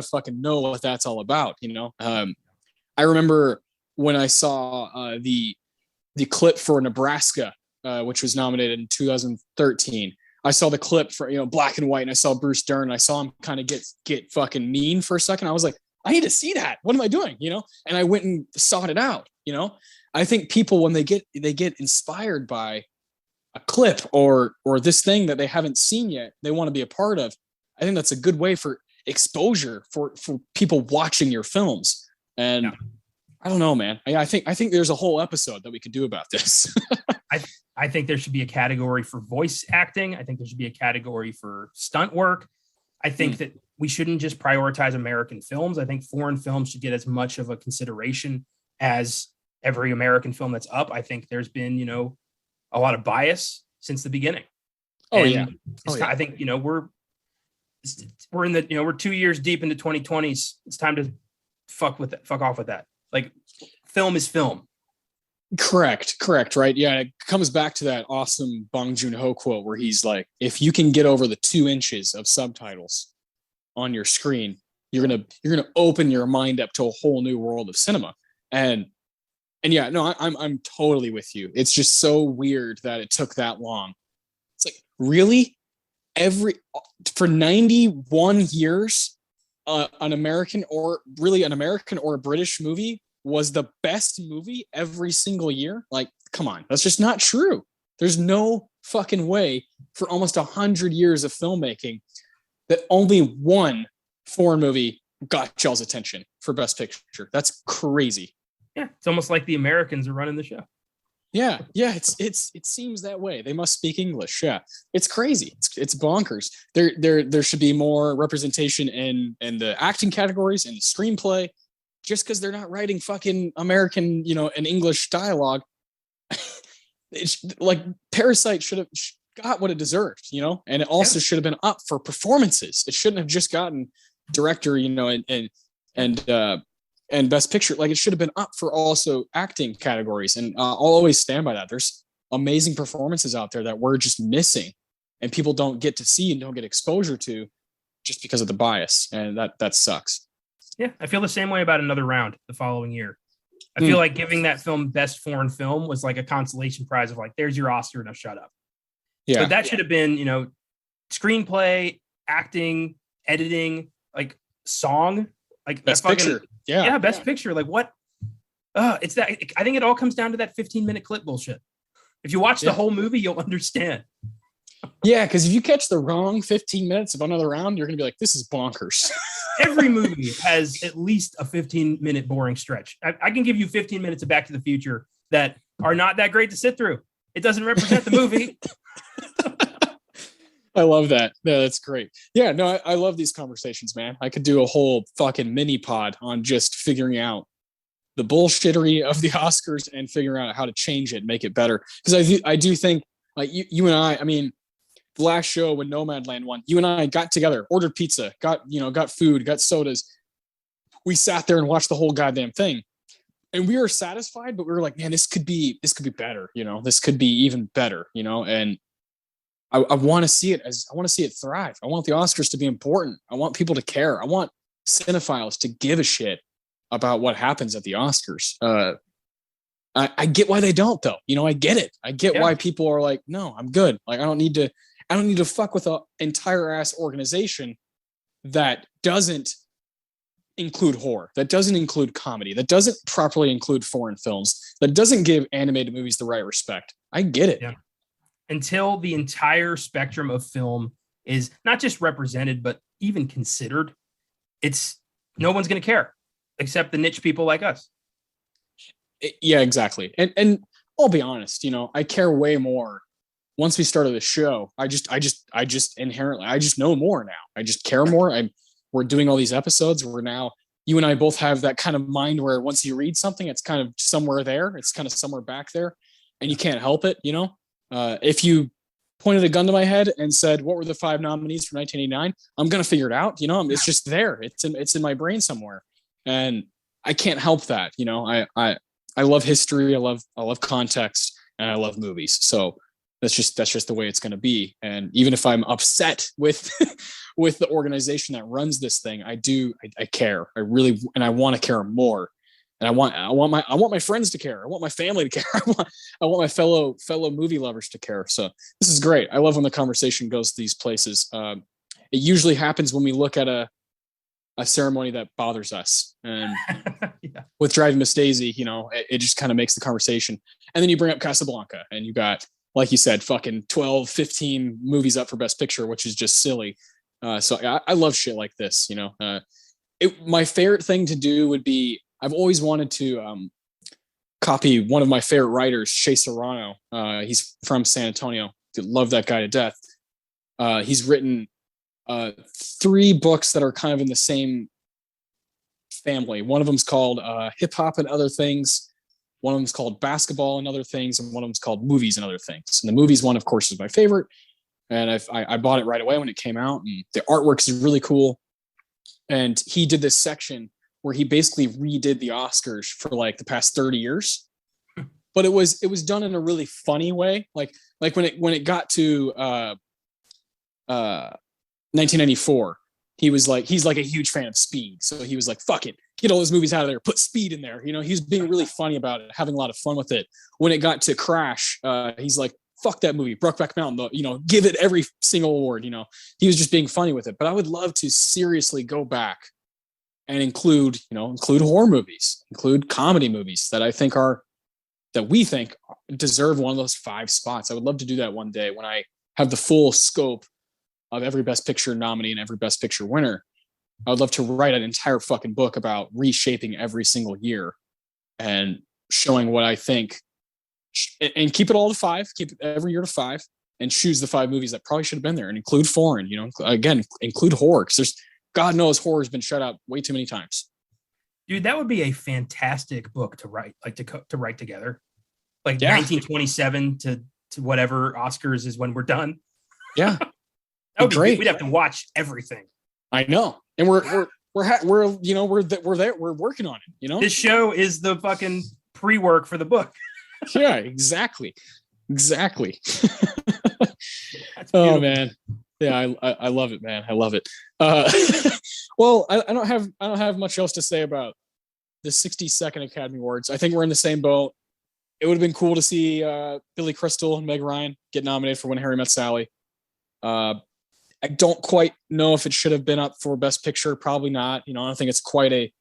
fucking know what that's all about. I remember when I saw the clip for Nebraska, which was nominated in 2013. I saw the clip for black and white, and I saw Bruce Dern. And I saw him kind of get fucking mean for a second. I was like, I need to see that. What am I doing? And I went and sought it out. I think people, when they get inspired by a clip or this thing that they haven't seen yet, they want to be a part of. I think that's a good way for exposure for people watching your films. And I don't know, man. I think there's a whole episode that we could do about this. I think there should be a category for voice acting. I think there should be a category for stunt work. I think that we shouldn't just prioritize American films. I think foreign films should get as much of a consideration as every American film that's up. I think there's been, a lot of bias since the beginning. I think, we're in the, we're 2 years deep into 2020s. It's time to fuck off with that. Like, film is film. Correct, right? Yeah, it comes back to that awesome Bong Joon-ho quote where he's like, if you can get over the 2 inches of subtitles on your screen, you're gonna open your mind up to a whole new world of cinema. And yeah, no, I'm totally with you. It's just so weird that it took that long. It's like, really? Every For 91 years, an American or a British movie was the best movie every single year. Like, come on, that's just not true. There's no fucking way for almost 100 years of filmmaking that only one foreign movie got y'all's attention for Best Picture. That's crazy. Yeah, it's almost like the Americans are running the show. Yeah, it seems that way. They must speak English. Yeah, it's crazy. It's bonkers. There should be more representation in the acting categories and the screenplay. Just because they're not writing fucking American, and English dialogue, it's like Parasite should have got what it deserved, and it also should have been up for performances. It shouldn't have just gotten director, and Best Picture. Like, it should have been up for also acting categories. And I'll always stand by that. There's amazing performances out there that we're just missing, and people don't get to see and don't get exposure to just because of the bias, and that sucks. Yeah, I feel the same way about Another Round the following year. I feel like giving that film Best Foreign Film was like a consolation prize of like, there's your Oscar, now shut up. Yeah, but that should have been, screenplay, acting, editing, like song, like Best Picture. Yeah, Best Picture. Like, what? It's that. I think it all comes down to that 15-minute clip bullshit. If you watch the whole movie, you'll understand. Yeah, because if you catch the wrong 15 minutes of Another Round, you're gonna be like, this is bonkers. Every movie has at least a 15-minute boring stretch. I can give you 15 minutes of Back to the Future that are not that great to sit through. It doesn't represent the movie. I love that. No, that's great. Yeah, no, I love these conversations, man. I could do a whole fucking mini pod on just figuring out the bullshittery of the Oscars and figuring out how to change it, make it better. Because I do think, like, you and I mean, the last show when Nomadland won, you and I got together, ordered pizza, got food, got sodas. We sat there and watched the whole goddamn thing. And we were satisfied, but we were like, man, this could be better, this could be even better, and I want to see it thrive. I want the Oscars to be important. I want people to care. I want cinephiles to give a shit about what happens at the Oscars. I get why they don't, though. I get it. I get why people are like, no, I'm good. Like, I don't need to fuck with an entire ass organization that doesn't include horror, that doesn't include comedy, that doesn't properly include foreign films, that doesn't give animated movies the right respect. I get it. Yeah. Until the entire spectrum of film is not just represented, but even considered, no one's going to care except the niche people like us. Yeah, exactly. And I'll be honest, I care way more. Once we started the show, I just inherently, I just know more now. I just care more. We're doing all these episodes. You and I both have that kind of mind where once you read something, it's kind of somewhere there. It's kind of somewhere back there, and you can't help it, If you pointed a gun to my head and said, what were the 5 nominees for 1989? I'm going to figure it out. It's just there. It's in my brain somewhere, and I can't help that. I love history. I love context, and I love movies. So that's just the way it's going to be. And even if I'm upset with with the organization that runs this thing, I care. I really, and I want to care more. And I want my friends to care. I want my family to care. I want my fellow movie lovers to care. So this is great. I love when the conversation goes to these places. It usually happens when we look at a ceremony that bothers us. And with Driving Miss Daisy, it just kind of makes the conversation. And then you bring up Casablanca, and you got, like you said, fucking 12, 15 movies up for Best Picture, which is just silly. So I love shit like this. My favorite thing to do would be, I've always wanted to copy one of my favorite writers, Shea Serrano. He's from San Antonio. Love that guy to death. He's written 3 books that are kind of in the same family. One of them's called Hip Hop and Other Things. One of them's called Basketball and Other Things. And one of them's called Movies and Other Things. And the movies one, of course, is my favorite. And I bought it right away when it came out. And the artwork is really cool. And he did this section where he basically redid the Oscars for like the past 30 years, but it was done in a really funny way. Like when it got to 1994, he's like a huge fan of Speed, so he was like, "Fuck it, get all those movies out of there, put Speed in there." You know, he was being really funny about it, having a lot of fun with it. When it got to Crash, he's like, "Fuck that movie, Brokeback Mountain." You know, give it every single award. You know, he was just being funny with it. But I would love to seriously go back and include horror movies, include comedy movies that we think deserve one of those 5 spots. I would love to do that one day when I have the full scope of every Best Picture nominee and every Best Picture winner. I would love to write an entire fucking book about reshaping every single year and showing what I think, and keep it all to 5, keep it every year to 5, and choose the 5 movies that probably should have been there, and include foreign, you know, again, include horror, because there's, God knows, horror has been shut out way too many times. Dude, that would be a fantastic book to write, like to write together. Like 1927 to whatever Oscars is when we're done. Yeah. That would be great. We'd have to watch everything. I know. And we're there. We're working on it, you know? This show is the fucking pre-work for the book. Yeah, exactly. Oh man. Yeah, I love it, man. I love it. Well, I don't have much else to say about the 62nd Academy Awards. I think we're in the same boat. It would have been cool to see Billy Crystal and Meg Ryan get nominated for When Harry Met Sally. I don't quite know if it should have been up for Best Picture. Probably not. You know, I don't think it's quite a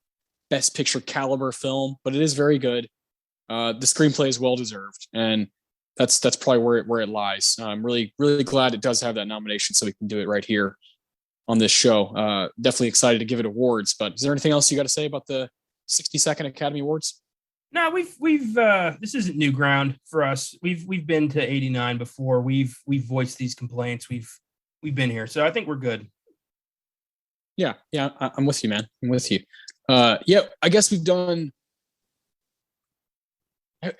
Best Picture caliber film, but it is very good. The screenplay is well deserved, and that's probably where it lies. I'm really glad it does have that nomination, so we can do it right here on this show. Definitely excited to give it awards. But is there anything else you got to say about the 62nd Academy Awards? No, we've this isn't new ground for us. We've been to 89 before. We've voiced these complaints. We've been here, so I think we're good. Yeah, I'm with you, man. I'm with you. Yeah, I guess we've done.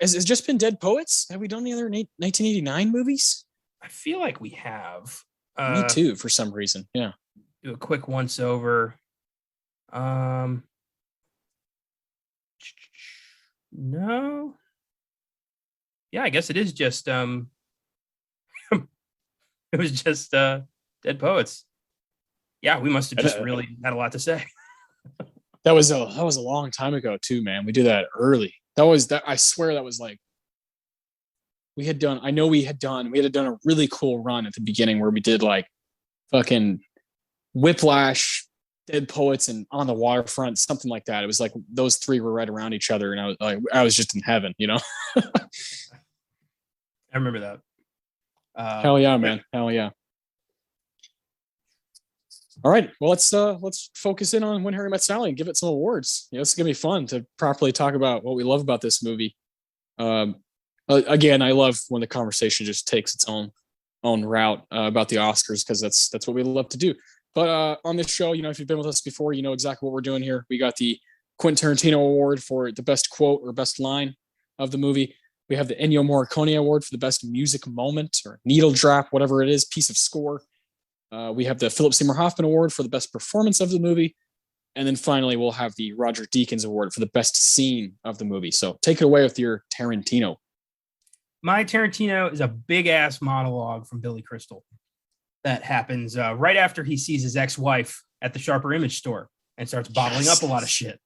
Has it just been Dead Poets? Have we done the other 1989 movies? I feel like we have. Me too, for some reason. Yeah. Do a quick once over. No. Yeah, I guess it is just it was just Dead Poets. Yeah, we must have just really had a lot to say. That was a long time ago too, man. We did that early. I swear that was like we had done a really cool run at the beginning where we did like fucking Whiplash, Dead Poets, and On the Waterfront, something like that. It was like those 3 were right around each other, and I was just in heaven, you know. I remember that. Hell yeah, man. Hell yeah. All right. Well, let's focus in on When Harry Met Sally and give it some awards. You know, it's gonna be fun to properly talk about what we love about this movie. Again, I love when the conversation just takes its own route about the Oscars, because that's what we love to do. But on this show, you know, if you've been with us before, you know exactly what we're doing here. We got the Quentin Tarantino Award for the best quote or best line of the movie. We have the Ennio Morricone Award for the best music moment or needle drop, whatever it is, piece of score. We have the Philip Seymour Hoffman Award for the best performance of the movie. And then finally, we'll have the Roger Deakins Award for the best scene of the movie. So take it away with your Tarantino. My Tarantino is a big ass monologue from Billy Crystal that happens right after he sees his ex-wife at the Sharper Image store and starts bottling up a lot of shit.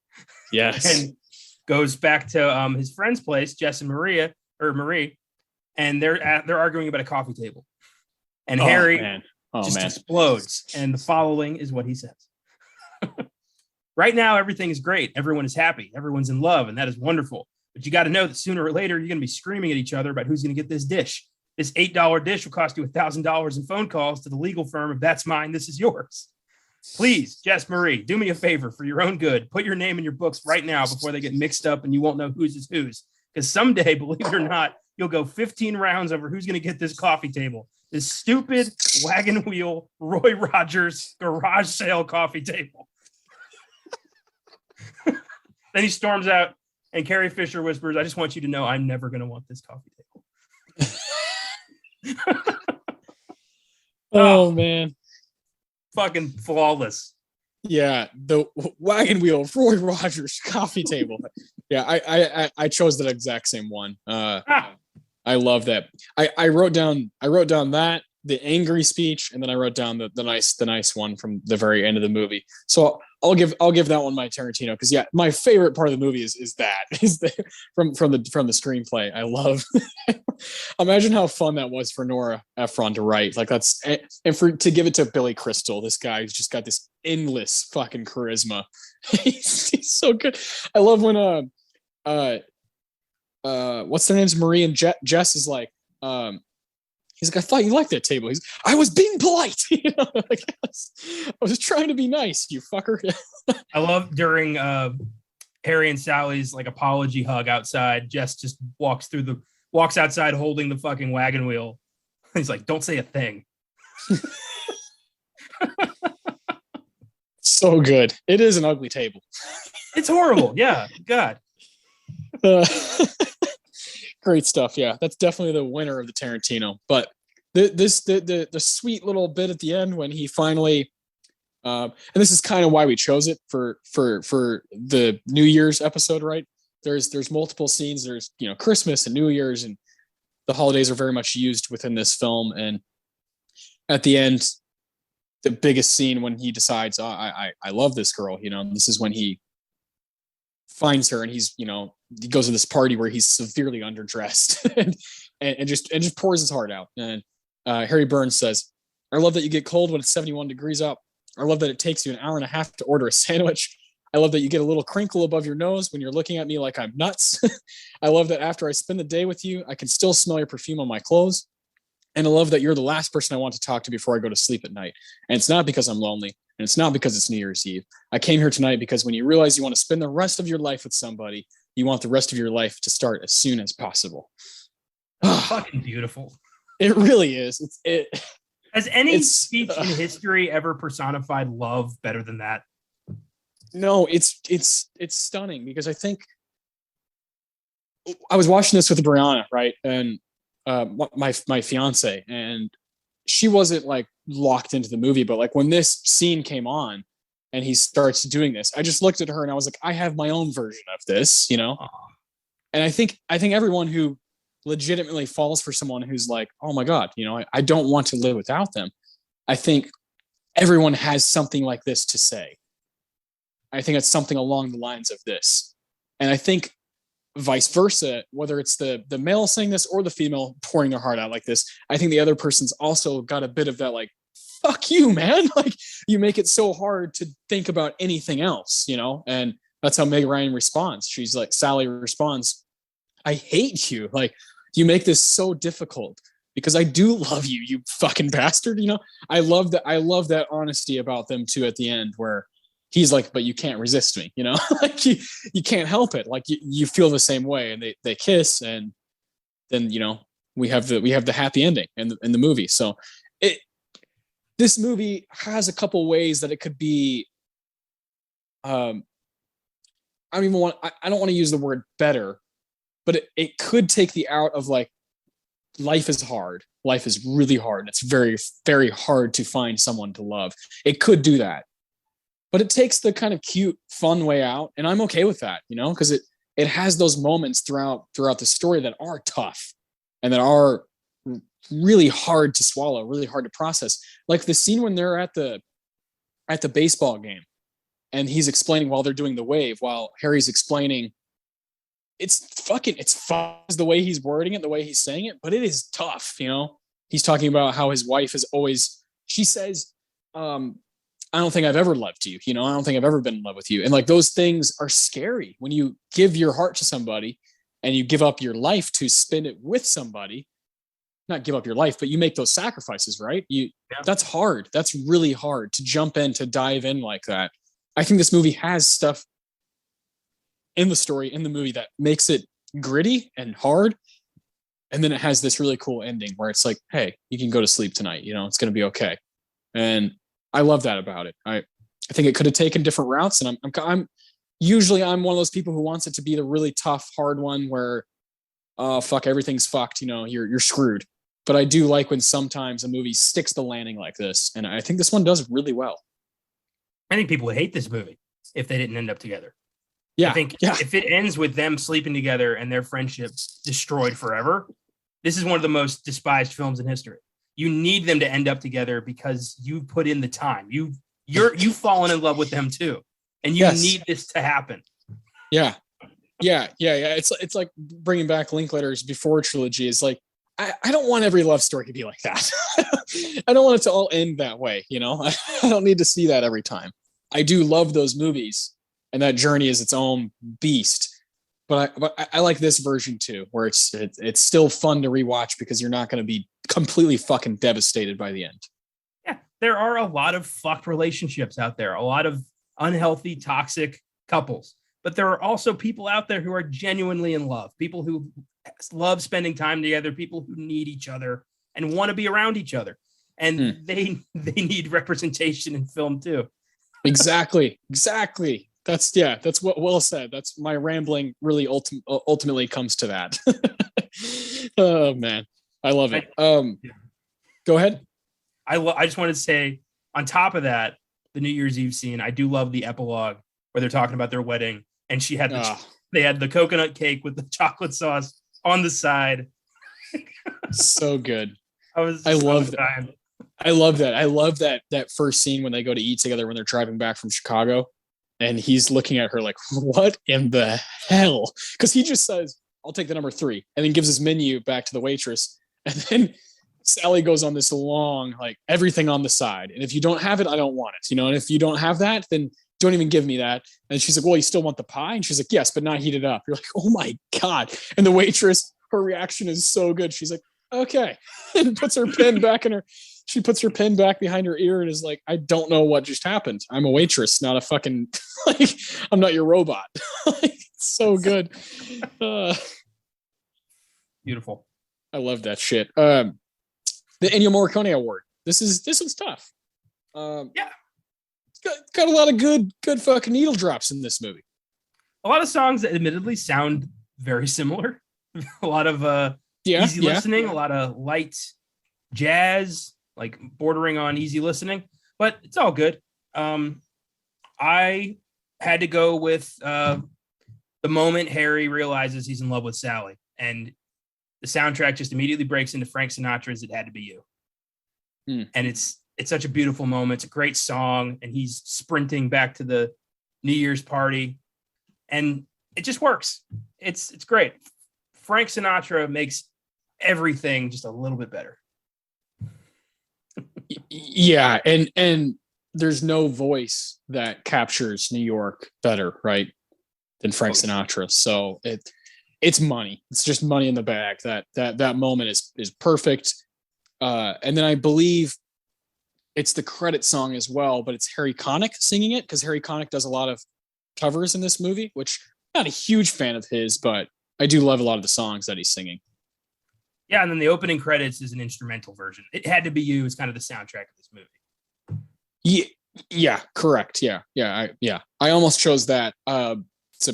Yes. And goes back to his friend's place, Jess and Marie, and they're arguing about a coffee table. And Harry explodes. And the following is what he says. Right now, everything is great. Everyone is happy. Everyone's in love, and that is wonderful. But you got to know that sooner or later, you're going to be screaming at each other about who's going to get this dish. This $8 dish will cost you $1,000 in phone calls to the legal firm of That's Mine, This Is Yours. Please, Jess Marie, do me a favor for your own good. Put your name in your books right now before they get mixed up and you won't know whose is whose. Because someday, believe it or not, you'll go 15 rounds over who's going to get this coffee table. This stupid wagon wheel Roy Rogers garage sale coffee table. Then he storms out and Carrie Fisher whispers, I just want you to know I'm never going to want this coffee table. Oh, man. Fucking flawless. Yeah, the wagon wheel Roy Rogers coffee table. Yeah, I chose that exact same one. Ah, I love that. I wrote down that the angry speech, and then I wrote down the nice one from the very end of the movie. So I'll give that one my Tarantino, because yeah, my favorite part of the movie is from the screenplay. I love. Imagine how fun that was for Nora Ephron to write. Like that's, and to give it to Billy Crystal, this guy who's just got this endless fucking charisma. He's so good. I love when what's their names, Marie and Jess is like, he's like, I thought you liked that table. I was being polite. Like, I was trying to be nice, you fucker. I love during Harry and Sally's like apology hug outside. Jess just walks outside holding the fucking wagon wheel. He's like, don't say a thing. So good. It is an ugly table. It's horrible. Yeah. God. Great stuff. Yeah, that's definitely the winner of the Tarantino. But the sweet little bit at the end when he finally, and this is kind of why we chose it for the New Year's episode, right? There's multiple scenes. There's Christmas and New Year's, and the holidays are very much used within this film. And at the end, the biggest scene when he decides, oh, I love this girl. This is when he finds her, and he goes to this party where he's severely underdressed and just pours his heart out. And Harry Burns says, I love that you get cold when it's 71 degrees up. I love that it takes you an hour and a half to order a sandwich. I love that you get a little crinkle above your nose when you're looking at me like I'm nuts. I love that after I spend the day with you, I can still smell your perfume on my clothes. And I love that you're the last person I want to talk to before I go to sleep at night. And it's not because I'm lonely, and it's not because it's New Year's Eve. I came here tonight because when you realize you want to spend the rest of your life with somebody, you want the rest of your life to start as soon as possible. Fucking beautiful. It really is. Has any speech in history ever personified love better than that? No, it's stunning, because I think I was watching this with Brianna, right? And my fiance, and she wasn't like locked into the movie, but like when this scene came on and he starts doing this, I just looked at her and I was like, I have my own version of this, And I think everyone who legitimately falls for someone who's like, oh my God, I don't want to live without them. I think everyone has something like this to say. I think it's something along the lines of this. And I think vice versa, whether it's the male saying this or the female pouring their heart out like this, I think the other person's also got a bit of that, like, fuck you, man. Like, you make it so hard to think about anything else, And that's how Meg Ryan responds. She's like, Sally responds, I hate you. Like, you make this so difficult because I do love you, you fucking bastard. I love that honesty about them too at the end, where he's like, but you can't resist me, like you can't help it. Like you feel the same way, and they kiss, and then, we have the happy ending in the movie. So this movie has a couple ways that it could be, I don't want to use the word better, but it could take the out of like, life is hard. Life is really hard. It's very, very hard to find someone to love. It could do that. But it takes the kind of cute, fun way out, and I'm okay with that, because it has those moments throughout the story that are tough and that are really hard to swallow, really hard to process. Like the scene when they're at the baseball game, and he's explaining while they're doing the wave, while Harry's explaining. It's fun the way he's wording it, the way he's saying it, but it is tough. He's talking about how his wife is always. She says, I don't think I've ever loved you. I don't think I've ever been in love with you. And like those things are scary when you give your heart to somebody and you give up your life to spend it with somebody. Not give up your life, but you make those sacrifices, right? That's hard. That's really hard to jump in, to dive in like that. I think this movie has stuff in the story, in the movie, that makes it gritty and hard. And then it has this really cool ending where it's like, hey, you can go to sleep tonight. It's going to be okay. And I love that about it. I think it could have taken different routes, and I'm usually one of those people who wants it to be the really tough, hard one where, oh fuck, everything's fucked. You're screwed. But I do like when sometimes a movie sticks the landing like this, and I think this one does really well. I think people would hate this movie if they didn't end up together. Yeah. I think if it ends with them sleeping together and their friendship destroyed forever, this is one of the most despised films in history. You need them to end up together because you put in the time. You've fallen in love with them too, and you need this to happen. Yeah. It's like bringing back Linklater's Before trilogy. Is like I don't want every love story to be like that. I don't want it to all end that way. You know, I don't need to see that every time. I do love those movies, and that journey is its own beast. But I like this version too, where it's still fun to rewatch because you're not going to be completely fucking devastated by the end. Yeah, there are a lot of fucked relationships out there, a lot of unhealthy, toxic couples. But there are also people out there who are genuinely in love, people who love spending time together, people who need each other and want to be around each other. And they need representation in film too. Exactly. That's what well said. That's my rambling really ultimately comes to that. Oh man, I love it. Go ahead. I just wanted to say on top of that, the New Year's Eve scene, I do love the epilogue where they're talking about their wedding and she had they had the coconut cake with the chocolate sauce on the side. So good. I love that. I love that. I love that first scene when they go to eat together when they're driving back from Chicago. And he's looking at her like, what in the hell? Because he just says, I'll take the number 3, and then gives his menu back to the waitress. And then Sally goes on this long, like, everything on the side. And if you don't have it, I don't want it. You know, and if you don't have that, then don't even give me that. And she's like, well, you still want the pie? And she's like, yes, but not heated up. You're like, oh my God. And the waitress, her reaction is so good. She's like, okay. And puts her pen back in her. She puts her pen back behind her ear and is like, I don't know what just happened. I'm a waitress, not a fucking, like, I'm not your robot. Like, so good. Beautiful. I love that shit. The Ennio Morricone Award. This one's tough. Yeah. It's got a lot of good fucking needle drops in this movie. A lot of songs that admittedly sound very similar. A lot of easy listening, a lot of light jazz, like bordering on easy listening, but it's all good. I had to go with the moment Harry realizes he's in love with Sally, and the soundtrack just immediately breaks into Frank Sinatra's "It Had to Be You," and it's such a beautiful moment. It's a great song, and he's sprinting back to the New Year's party, and it just works. It's great. Frank Sinatra makes everything just a little bit better. Yeah, and there's no voice that captures New York better, right, than Frank Sinatra. So it's money. It's just money in the bag. That moment is perfect. And then I believe it's the credit song as well, but it's Harry Connick singing it because Harry Connick does a lot of covers in this movie, which I'm not a huge fan of his, but I do love a lot of the songs that he's singing. Yeah, and then the opening credits is an instrumental version. It Had to Be You is kind of the soundtrack of this movie. Yeah, correct. Yeah. I almost chose that. It's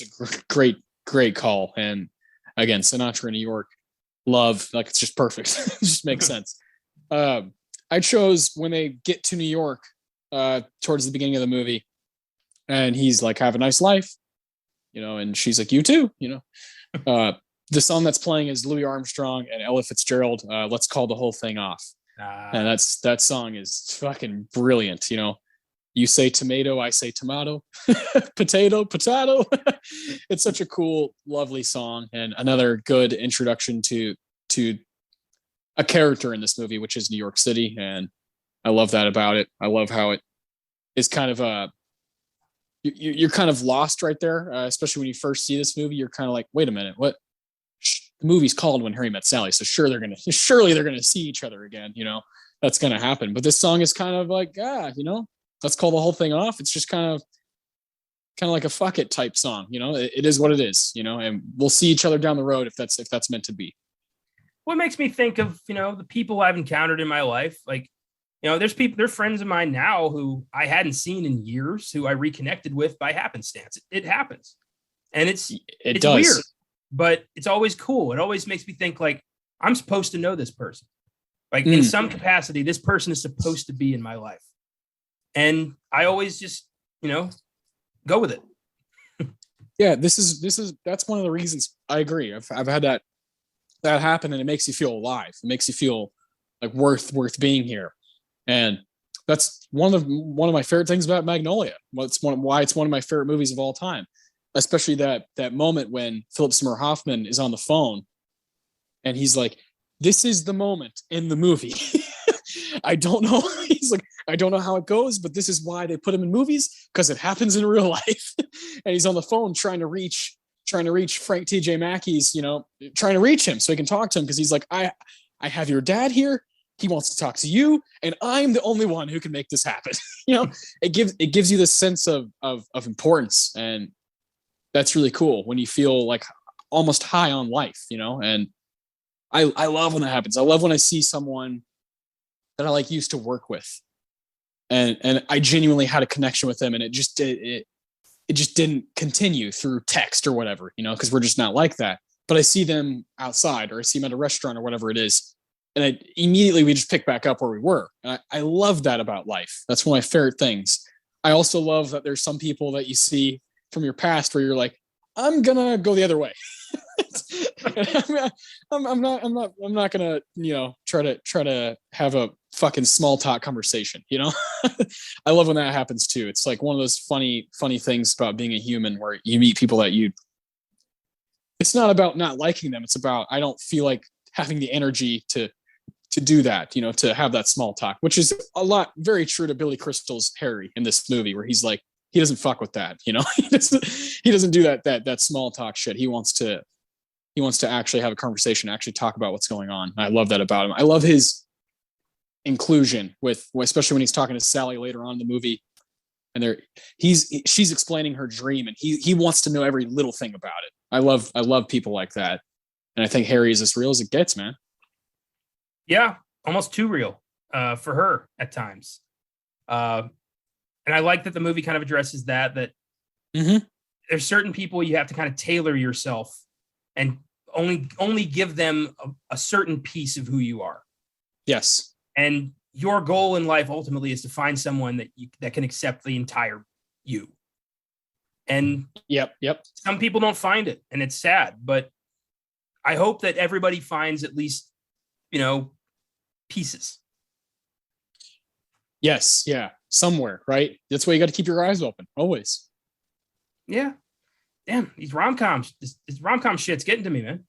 a great call. And again, Sinatra in New York, love, like, it's just perfect. It just makes sense. I chose when they get to New York towards the beginning of the movie, and he's like, "Have a nice life," you know, and she's like, "You too," you know. The song that's playing is Louis Armstrong and Ella Fitzgerald. Let's Call the Whole Thing Off. And that song is fucking brilliant. You know, you say tomato, I say tomato, potato. It's such a cool, lovely song, and another good introduction to a character in this movie, which is New York City. And I love that about it. I love how it is kind of you're kind of lost right there, especially when you first see this movie. You're kind of like, wait a minute, what? The movie's called When Harry Met Sally, so surely they're gonna see each other again. You know, that's gonna happen. But this song is kind of like, you know, let's call the whole thing off. It's just kind of like a fuck it type song. You know, it is what it is. You know, and we'll see each other down the road if that's meant to be. What makes me think of, you know, the people I've encountered in my life, like, you know, there's friends of mine now who I hadn't seen in years, who I reconnected with by happenstance. It happens, and it's weird. But it's always cool. It always makes me think, like, I'm supposed to know this person. Like, in some capacity, this person is supposed to be in my life. And I always just, you know, go with it. Yeah, that's one of the reasons I agree. I've had that happen, and it makes you feel alive. It makes you feel like worth being here, and that's one of my favorite things about Magnolia. Why it's one of my favorite movies of all time, especially that moment when Philip Seymour Hoffman is on the phone, and he's like, "This is the moment in the movie." I don't know. He's like, I don't know how it goes, but this is why they put him in movies, because it happens in real life. And he's on the phone trying to reach Frank T.J. Mackey's, trying to reach him so he can talk to him, because he's like, I have your dad here. He wants to talk to you, and I'm the only one who can make this happen. It gives you this sense of importance, and that's really cool when you feel like almost high on life, and I love when that happens. I love when I see someone that I used to work with, and I genuinely had a connection with them, and it just didn't continue through text or whatever, because we're just not like that. But I see them outside, or I see them at a restaurant or whatever it is, and immediately we just pick back up where we were. And I love that about life. That's one of my favorite things. I also love that there's some people that you see from your past where you're like, I'm gonna go the other way. I'm not gonna try to have a fucking small talk conversation. I love when that happens too. It's like one of those funny things about being a human, where you meet people that it's not about not liking them. It's about, I don't feel like having the energy to do that, to have that small talk, which is very true to Billy Crystal's Harry in this movie, where he's like, he doesn't fuck with that. He doesn't do that small talk shit. He wants to actually have a conversation, actually talk about what's going on. I love that about him. I love his inclusion especially when he's talking to Sally later on in the movie, and she's explaining her dream, and he wants to know every little thing about it. I love people like that. And I think Harry is as real as it gets, man. Yeah, almost too real for her at times. And I like that the movie kind of addresses that there's certain people you have to kind of tailor yourself and only give them a certain piece of who you are. Yes. And your goal in life ultimately is to find someone that can accept the entire you. And yep. Some people don't find it, and it's sad, but I hope that everybody finds at least, pieces. Yes. Yeah. Somewhere, right? That's why you got to keep your eyes open always. Yeah. Damn, these rom-coms, this rom-com shit's getting to me, man.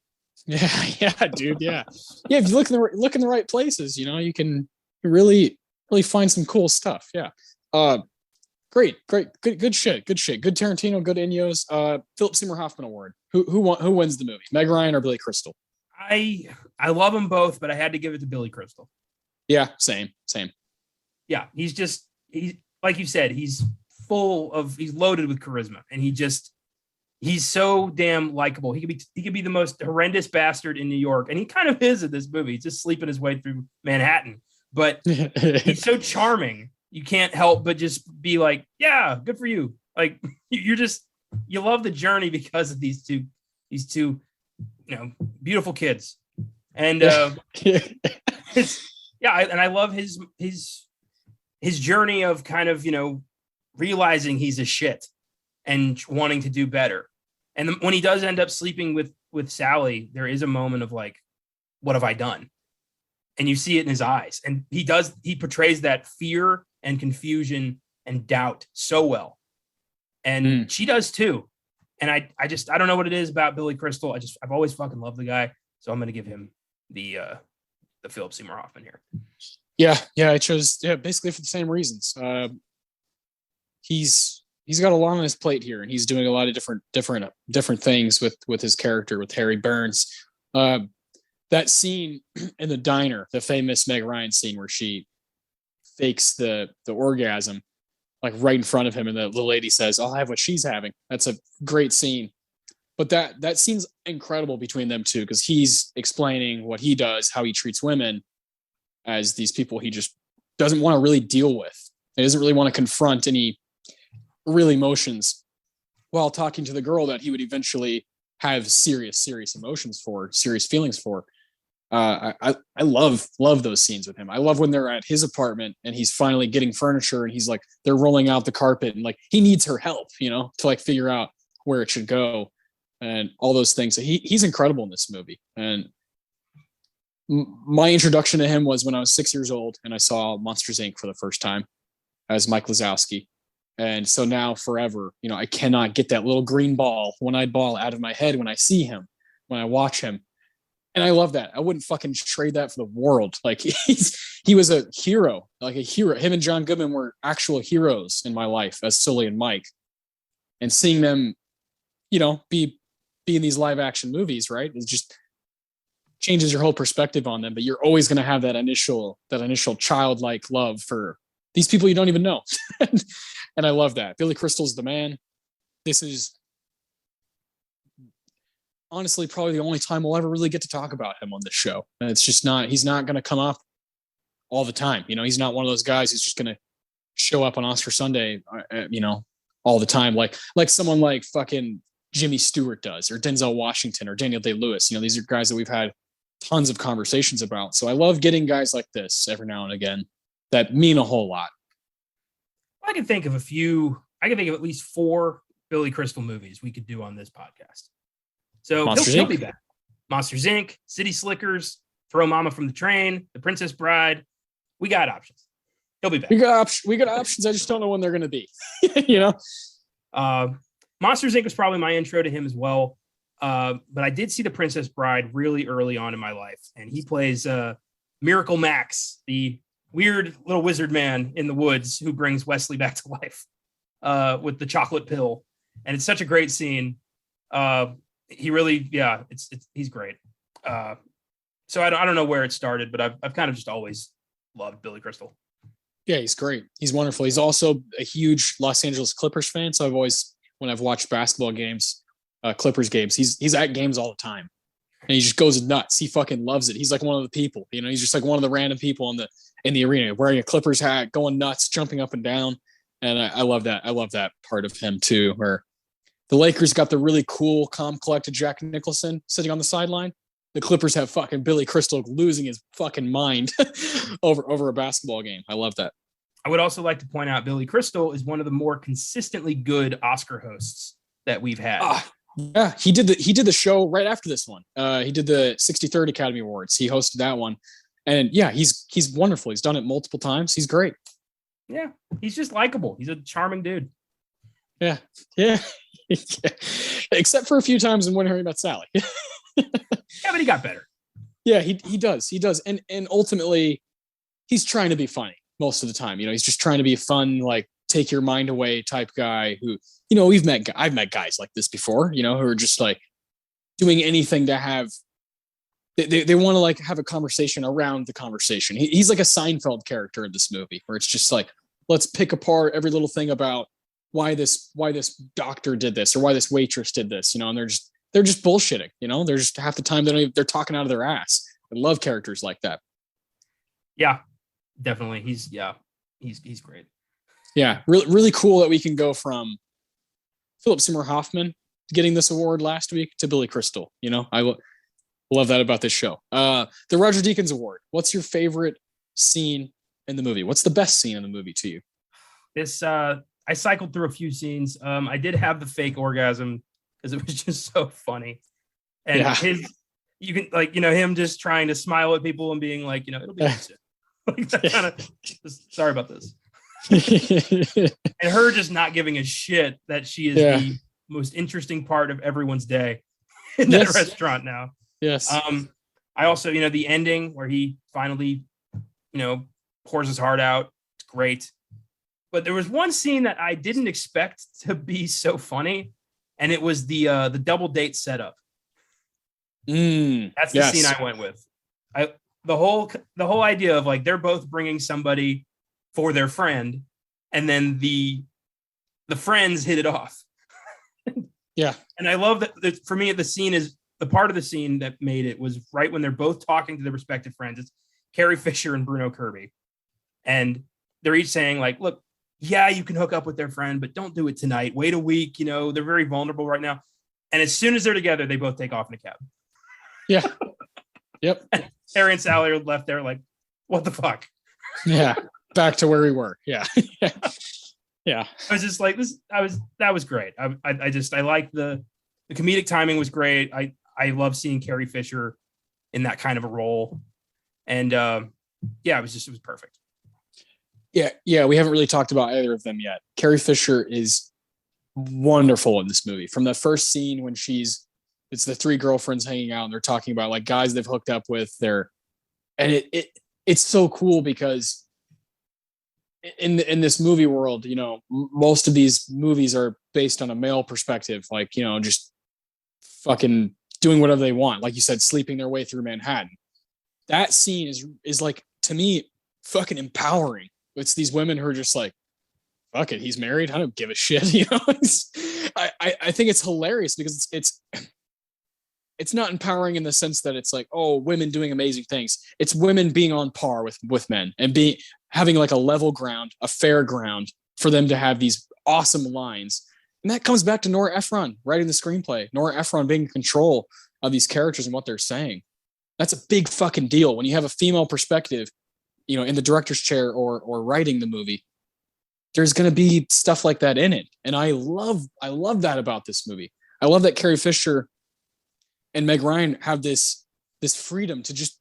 Yeah, dude. Yeah. If you look in the right places, you can really find some cool stuff. Yeah. Great. Good shit. Good Tarantino, good Inyos. Philip Seymour Hoffman Award. Who wins the movie? Meg Ryan or Billy Crystal? I love them both, but I had to give it to Billy Crystal. Yeah, same. Yeah, he's like you said, he's loaded with charisma, and he's so damn likable. He could be the most horrendous bastard in New York, and he kind of is in this movie. He's just sleeping his way through Manhattan, but he's so charming. You can't help but just be like, yeah, good for you. Like you love the journey because of these two, beautiful kids. And I love his journey of kind of, realizing he's a shit and wanting to do better. And when he does end up sleeping with Sally, there is a moment of like, what have I done? And you see it in his eyes. And he portrays that fear and confusion and doubt so well. And she does too. And I don't know what it is about Billy Crystal. I've always fucking loved the guy. So I'm going to give him the Philip Seymour Hoffman here. Yeah. I chose, basically for the same reasons. He's got a lot on his plate here, and he's doing a lot of different things with his character, with Harry Burns. That scene in the diner, the famous Meg Ryan scene where she fakes the orgasm, like right in front of him, and the lady says, I'll have what she's having. That's a great scene. But that scene's incredible between them two, because he's explaining what he does, how he treats women as these people he just doesn't want to really deal with. He doesn't really want to confront any real emotions, while talking to the girl that he would eventually have serious emotions for, serious feelings for. I love those scenes with him. I love when they're at his apartment and he's finally getting furniture, and he's like, they're rolling out the carpet, and like he needs her help, to like figure out where it should go, and all those things. He's incredible in this movie. And my introduction to him was when I was 6 years old and I saw Monsters Inc. for the first time as Mike Wazowski. And so now forever, I cannot get that little green ball, one-eyed ball out of my head when I see him, when I watch him. And I love that. I wouldn't fucking trade that for the world. Like he was a hero, like a hero. Him and John Goodman were actual heroes in my life as Sully and Mike. And seeing them, be in these live action movies, right? It just changes your whole perspective on them. But you're always going to have that initial childlike love for these people you don't even know. And I love that. Billy Crystal's the man. This is honestly probably the only time we'll ever really get to talk about him on this show. And it's just he's not going to come up all the time. He's not one of those guys who's just going to show up on Oscar Sunday, all the time. Like someone like fucking Jimmy Stewart does, or Denzel Washington, or Daniel Day-Lewis. These are guys that we've had tons of conversations about. So I love getting guys like this every now and again that mean a whole lot. I can think of at least 4 Billy Crystal movies we could do on this podcast. So he'll be back. Monsters Inc., City Slickers, Throw Mama from the Train, The Princess Bride. We got options. He'll be back. We got options. I just don't know when they're going to be. Monsters Inc. was probably my intro to him as well. But I did see The Princess Bride really early on in my life. And he plays Miracle Max, the weird little wizard man in the woods who brings Wesley back to life with the chocolate pill. And it's such a great scene. He really, he's great. So I don't know where it started, but I've kind of just always loved Billy Crystal. Yeah, he's great. He's wonderful. He's also a huge Los Angeles Clippers fan. So when I've watched basketball games, Clippers games, he's at games all the time, and he just goes nuts. He fucking loves it. He's like one of the people, he's just like one of the random people in the arena wearing a Clippers hat, going nuts, jumping up and down. And I love that. I love that part of him too, where the Lakers got the really cool, calm, collected Jack Nicholson sitting on the sideline. The Clippers have fucking Billy Crystal losing his fucking mind over a basketball game. I love that. I would also like to point out Billy Crystal is one of the more consistently good Oscar hosts that we've had. Yeah, he did the show right after this one. He did the 63rd Academy Awards. He hosted that one. And yeah, he's wonderful. He's done it multiple times. He's great. Yeah, he's just likable. He's a charming dude. Yeah. Except for a few times in When Harry Met Sally. Yeah, but he got better. Yeah, he does. And ultimately, he's trying to be funny most of the time. He's just trying to be a fun, like, take your mind away type guy who, I've met guys like this before, who are just like doing anything to have, they want to like have a conversation around the conversation. He's like a Seinfeld character in this movie where it's just like, let's pick apart every little thing about why this doctor did this or why this waitress did this, and they're just bullshitting, they're just half the time they're talking out of their ass. I love characters like that. Yeah, definitely. He's great. Yeah. Really, really cool that we can go from Philip Seymour Hoffman getting this award last week to Billy Crystal. I love that about this show. The Roger Deakins Award. What's your favorite scene in the movie? What's the best scene in the movie to you? I cycled through a few scenes. I did have the fake orgasm because it was just so funny. And you can him just trying to smile at people and being like, it'll be nice. Like that kind of, sorry about this. And her just not giving a shit that she is the most interesting part of everyone's day in that restaurant now. Yes. I also, the ending where he finally, pours his heart out. It's great. But there was one scene that I didn't expect to be so funny, and it was the double date setup. That's the scene I went with. The whole idea of like they're both bringing somebody for their friend, and then the friends hit it off. Yeah, and I love that. For me, the scene is the part of the scene that made it was right when they're both talking to their respective friends. It's Carrie Fisher and Bruno Kirby, and they're each saying like, "Look, yeah, you can hook up with their friend, but don't do it tonight. Wait a week. They're very vulnerable right now." And as soon as they're together, they both take off in a cab. Yeah. Yep. Harry and Sally are left there like, what the fuck? Yeah. Back to where we were. Yeah. Yeah. I was just like this. That was great. I like the comedic timing was great. I love seeing Carrie Fisher in that kind of a role. And yeah, it was perfect. Yeah, we haven't really talked about either of them yet. Carrie Fisher is wonderful in this movie. From the first scene when it's the three girlfriends hanging out and they're talking about like guys they've hooked up with. It's so cool because in this movie world, most of these movies are based on a male perspective, like, just fucking doing whatever they want. Like you said, sleeping their way through Manhattan. That scene is like, to me, fucking empowering. It's these women who are just like, fuck it, he's married. I don't give a shit. I think it's hilarious because it's not empowering in the sense that it's like, oh, women doing amazing things. It's women being on par with men and having like a level ground, a fair ground for them to have these awesome lines. And that comes back to Nora Ephron writing the screenplay. Nora Ephron being in control of these characters and what they're saying. That's a big fucking deal when you have a female perspective, in the director's chair or writing the movie. There's going to be stuff like that in it. And I love that about this movie. I love that Carrie Fisher and Meg Ryan have this freedom to just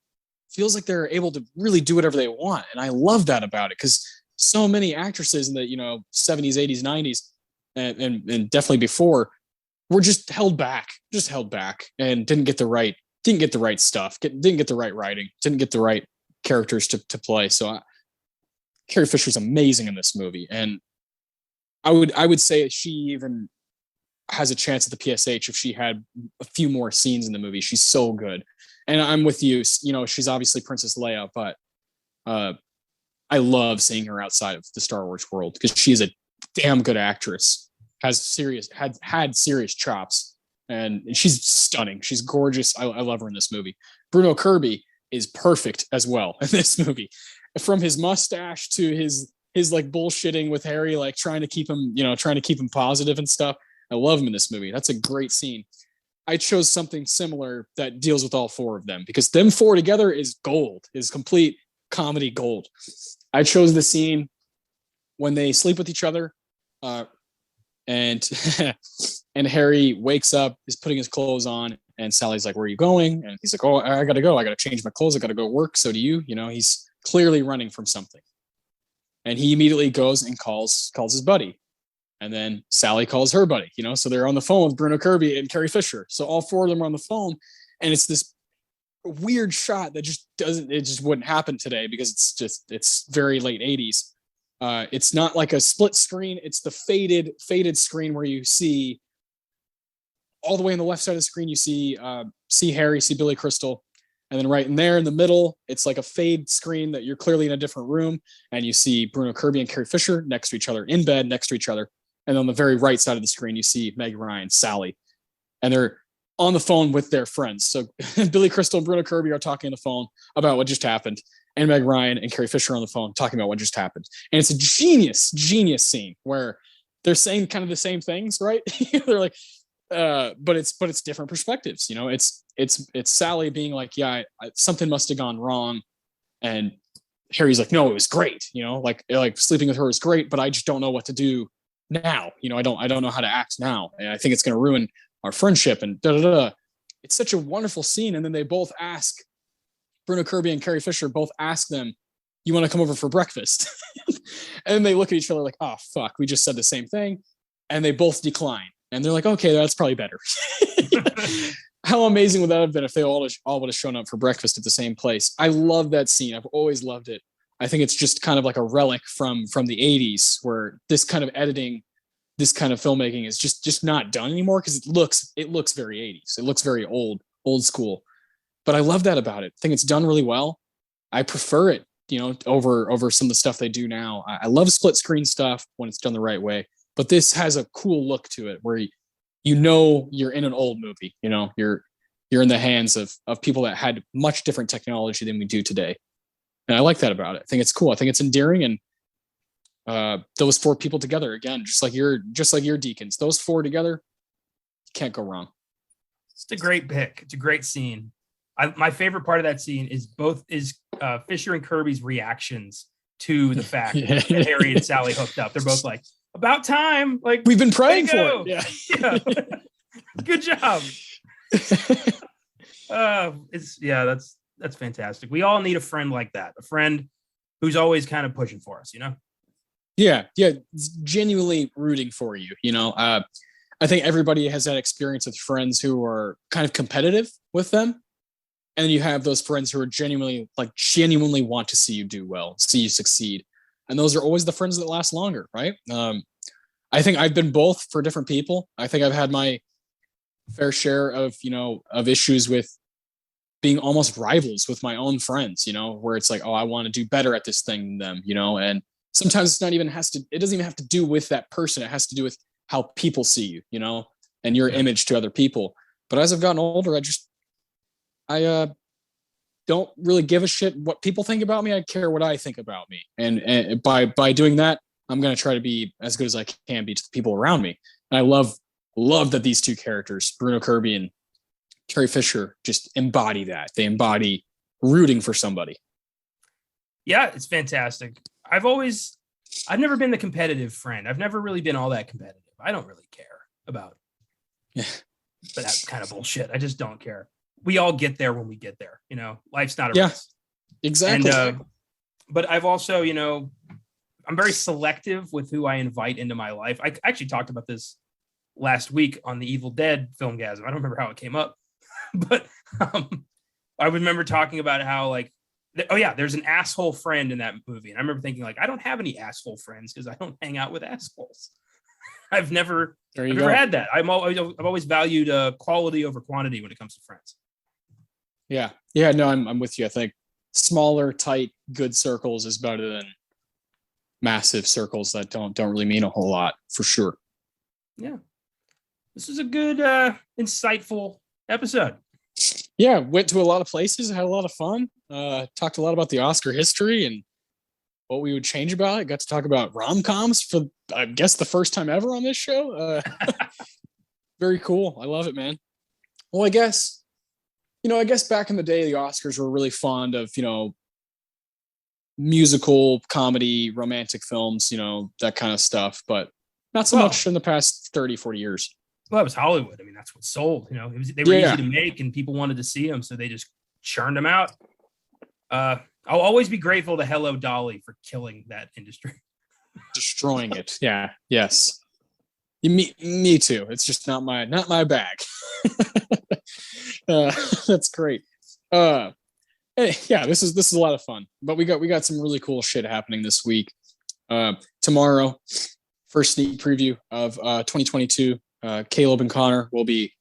feels like they're able to really do whatever they want. And I love that about it because so many actresses in the, 70s, 80s, 90s, and definitely before were just held back and didn't get the right stuff, didn't get the right writing, didn't get the right characters to play. So Carrie Fisher's amazing in this movie. And I would say she even has a chance at the PSH if she had a few more scenes in the movie. She's so good. And I'm with you. She's obviously Princess Leia, but I love seeing her outside of the Star Wars world because she's a damn good actress, had serious chops, and she's stunning. She's gorgeous. I love her in this movie. Bruno Kirby is perfect as well in this movie, from his mustache to his like bullshitting with Harry, like trying to keep him positive and stuff. I love him in this movie. That's a great scene. I chose something similar that deals with all four of them because them four together is gold, is complete comedy gold. I chose the scene when they sleep with each other, and Harry wakes up, is putting his clothes on, and Sally's like, "Where are you going?" And he's like, "Oh, I gotta go. I gotta change my clothes. I gotta go work. So do you." He's clearly running from something, and he immediately goes and calls his buddy. And then Sally calls her buddy, so they're on the phone with Bruno Kirby and Carrie Fisher. So all four of them are on the phone, and it's this weird shot that just wouldn't happen today because it's very late 80s. It's not like a split screen. It's the faded screen where you see all the way on the left side of the screen, you see Harry, see Billy Crystal. And then right in there in the middle, it's like a fade screen that you're clearly in a different room. And you see Bruno Kirby and Carrie Fisher next to each other, in bed next to each other. And on the very right side of the screen, you see Meg Ryan, Sally. And they're on the phone with their friends. So Billy Crystal and Bruno Kirby are talking on the phone about what just happened. And Meg Ryan and Carrie Fisher are on the phone talking about what just happened. And it's a genius scene where they're saying kind of the same things, right? They're like, but it's different perspectives. It's Sally being like, yeah, something must have gone wrong. And Harry's like, no, it was great. Like sleeping with her is great, but I just don't know what to do now. I don't know how to act now. And I think it's going to ruin our friendship and da da da. It's such a wonderful scene. And then they both ask, Bruno Kirby and Carrie Fisher both ask them, you want to come over for breakfast? And then they look at each other like, oh, fuck, we just said the same thing. And they both decline. And they're like, okay, that's probably better. How amazing would that have been if they all would have shown up for breakfast at the same place? I love that scene. I've always loved it. I think it's just kind of like a relic from the 80s where this kind of editing, this kind of filmmaking is just not done anymore because it looks very 80s. It looks very old school. But I love that about it. I think it's done really well. I prefer it, over some of the stuff they do now. I love split screen stuff when it's done the right way. But this has a cool look to it where you're in an old movie. You're in the hands of people that had much different technology than we do today. And I like that about it. I think it's cool. I think it's endearing. And those four people together, again, just like your Deacons, those four together, you can't go wrong. It's a great pick. It's a great scene. My favorite part of that scene is Fisher and Kirby's reactions to the fact that Harry and Sally hooked up. They're both like, About time. Like, we've been praying for go. it. Yeah. Yeah. Good job. That's fantastic. We all need a friend like that. A friend who's always kind of pushing for us, Yeah. Genuinely rooting for you. I think everybody has that experience with friends who are kind of competitive with them. And then you have those friends who are genuinely want to see you do well, see you succeed. And those are always the friends that last longer, right? I think I've been both for different people. I think I've had my fair share of, of issues with being almost rivals with my own friends, where it's like, oh, I want to do better at this thing than them, and sometimes it doesn't even have to do with that person. It has to do with how people see you, and your image to other people. But as I've gotten older, I don't really give a shit what people think about me. I care what I think about me. And by doing that, I'm going to try to be as good as I can be to the people around me. And I love that these two characters, Bruno Kirby and Carrie Fisher, just embody that. They embody rooting for somebody. Yeah, it's fantastic. I've never been the competitive friend. I've never really been all that competitive. I don't really care about but that's kind of bullshit. I just don't care. We all get there when we get there. Life's not a race. Exactly. And, but I've also, I'm very selective with who I invite into my life. I actually talked about this last week on the Evil Dead Filmgazm. I don't remember how it came up, but I remember talking about how there's an asshole friend in that movie. And I remember thinking I don't have any asshole friends because I don't hang out with assholes. I've never had that. I've always valued quality over quantity when it comes to friends. Yeah. No, I'm with you. I think smaller, tight, good circles is better than massive circles that don't really mean a whole lot, for sure. Yeah. This is a good, insightful episode. Yeah, went to a lot of places, had a lot of fun. Talked a lot about the Oscar history and what we would change about it. Got to talk about rom-coms for, I guess, the first time ever on this show. Very cool. I love it, man. Well, I guess back in the day, the Oscars were really fond of, musical, comedy, romantic films, that kind of stuff, but not so much in the past 30, 40 years. Well, it was Hollywood. I mean, that's what sold. They were easy to make, and people wanted to see them, so they just churned them out. I'll always be grateful to Hello Dolly for killing that industry, destroying it. Yeah. Yes. Me too. It's just not my bag. That's great. Yeah, this is a lot of fun. But we got some really cool shit happening this week. Tomorrow, first sneak preview of 2022. Caleb and Connor will be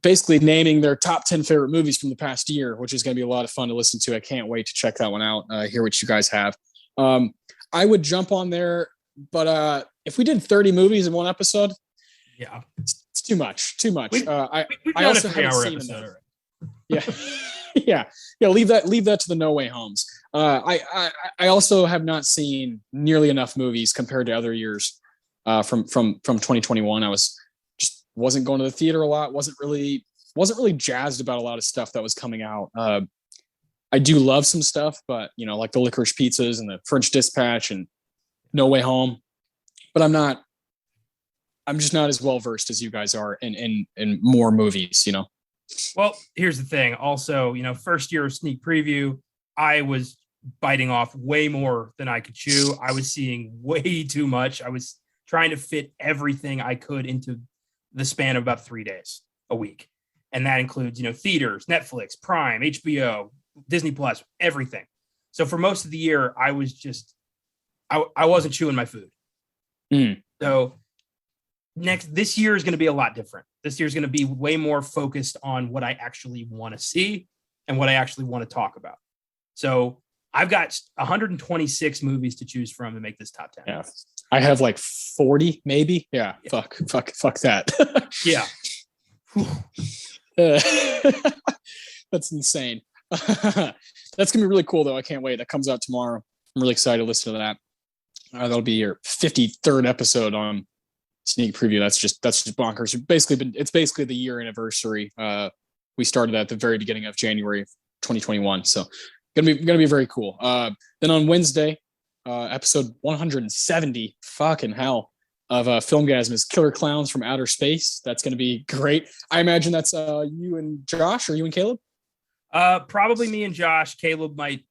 basically naming their top 10 favorite movies from the past year, which is going to be a lot of fun to listen to. I can't wait to check that one out, hear what you guys have. I would jump on there, but if we did 30 movies in one episode, yeah, it's too much. We've I done also a haven't 3-hour seen episode enough. Yeah. Yeah. Leave that to the No Way Homes. I also have not seen nearly enough movies compared to other years from 2021. I wasn't going to the theater a lot. Wasn't really jazzed about a lot of stuff that was coming out. I do love some stuff, but like the Licorice Pizzas and the French Dispatch and No Way Home, but I'm just not as well versed as you guys are in more movies. Well, here's the thing. Also, first year of sneak preview, I was biting off way more than I could chew. I was seeing way too much. I was trying to fit everything I could into the span of about 3 days a week. And that includes, theaters, Netflix, Prime, HBO, Disney Plus, everything. So for most of the year, I was just, I wasn't chewing my food. So this year is going to be a lot different. This year is going to be way more focused on what I actually want to see and what I actually want to talk about. So I've got 126 movies to choose from to make this top 10. Yeah. I have like 40 maybe. Yeah. Fuck that. Yeah. That's insane. That's gonna be really cool though. I can't wait. That comes out tomorrow. I'm really excited to listen to that. That'll be your 53rd episode on sneak preview. That's just bonkers. It's basically the year anniversary. We started at the very beginning of January 2021. So gonna be very cool. Then on Wednesday, episode 170. Fucking hell. Of Filmgazm is Killer Clowns from Outer Space. That's going to be great. I imagine that's you and Josh, or you and Caleb? Probably me and Josh. Caleb might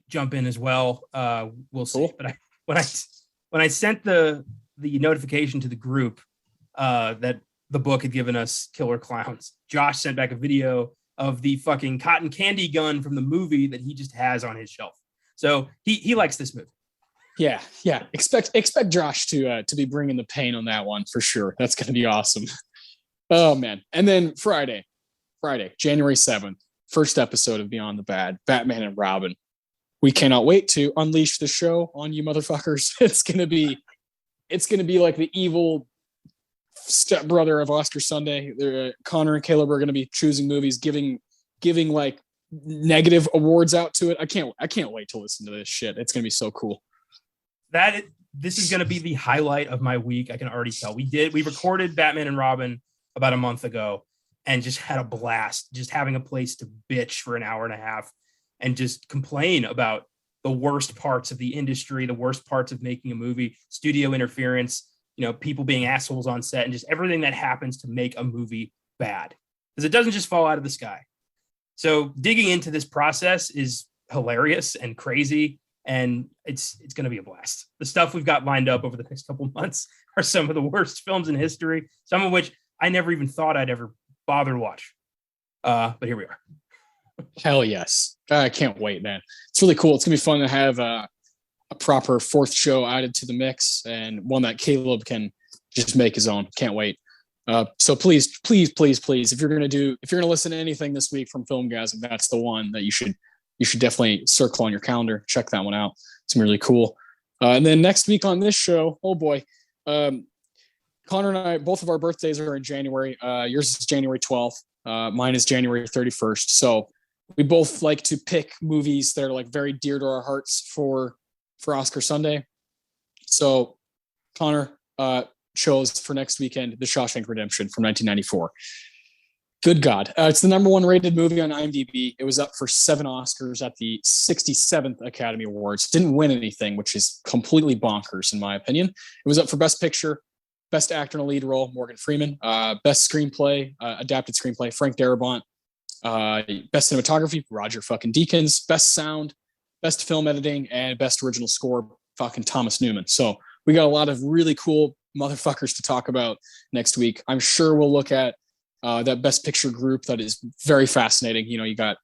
jump in as well. We'll see. Cool. But when I sent the notification to the group that the book had given us Killer Clowns, Josh sent back a video of the fucking cotton candy gun from the movie that he just has on his shelf. So he likes this movie. Yeah. Expect Josh to be bringing the pain on that one for sure. That's going to be awesome. Oh man. And then Friday, January 7th, first episode of Beyond the Bad, Batman and Robin. We cannot wait to unleash the show on you motherfuckers. It's going to be like the evil stepbrother of Oscar Sunday. Connor and Caleb are going to be choosing movies, giving like negative awards out to it. I can't wait to listen to this shit. It's going to be so cool. This is going to be the highlight of my week. I can already tell. We recorded Batman and Robin about a month ago and just had a blast, just having a place to bitch for an hour and a half and just complain about the worst parts of the industry, the worst parts of making a movie, studio interference, people being assholes on set, and just everything that happens to make a movie bad, because it doesn't just fall out of the sky. So digging into this process is hilarious and crazy. And it's going to be a blast. The stuff we've got lined up over the next couple of months are some of the worst films in history, some of which I never even thought I'd ever bother to watch. But here we are. Hell yes. I can't wait, man. It's really cool. It's going to be fun to have a proper fourth show added to the mix, and one that Caleb can just make his own. Can't wait. So please, if you're going to listen to anything this week from Filmgazm, that's the one that you should definitely circle on your calendar. Check that one out. It's really cool. And then next week on this show, oh boy, Connor and I, both of our birthdays are in January. Yours is January 12th. Mine is January 31st. So we both like to pick movies that are like very dear to our hearts for Oscar Sunday. So Connor chose for next weekend The Shawshank Redemption from 1994. Good God. It's the number one rated movie on IMDb. It was up for 7 Oscars at the 67th Academy Awards. Didn't win anything, which is completely bonkers in my opinion. It was up for Best Picture, Best Actor in a Lead Role, Morgan Freeman, Best Screenplay, Adapted Screenplay, Frank Darabont, Best Cinematography, Roger fucking Deakins, Best Sound, Best Film Editing, and Best Original Score, fucking Thomas Newman. So we got a lot of really cool motherfuckers to talk about next week. I'm sure we'll look at that Best Picture group that is very fascinating. You got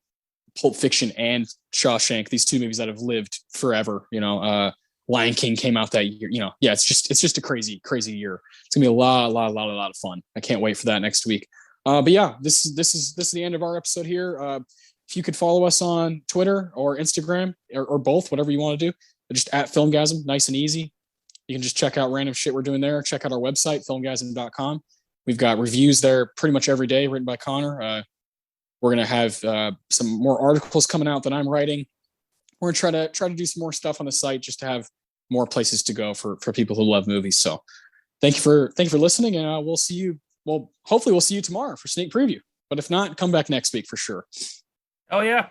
Pulp Fiction and Shawshank, these two movies that have lived forever. Lion King came out that year. It's just a crazy year. It's gonna be a lot of fun. I can't wait for that next week. But yeah, this is the end of our episode here. If you could follow us on Twitter or Instagram or both, whatever you want to do, just at Filmgazm, nice and easy. You can just check out random shit we're doing there. Check out our website, filmgazm.com. We've got reviews there pretty much every day written by Connor. We're going to have some more articles coming out that I'm writing. We're going to try to do some more stuff on the site just to have more places to go for people who love movies. So thank you for listening, and we'll see you. Well, hopefully we'll see you tomorrow for sneak preview. But if not, come back next week for sure. Oh yeah.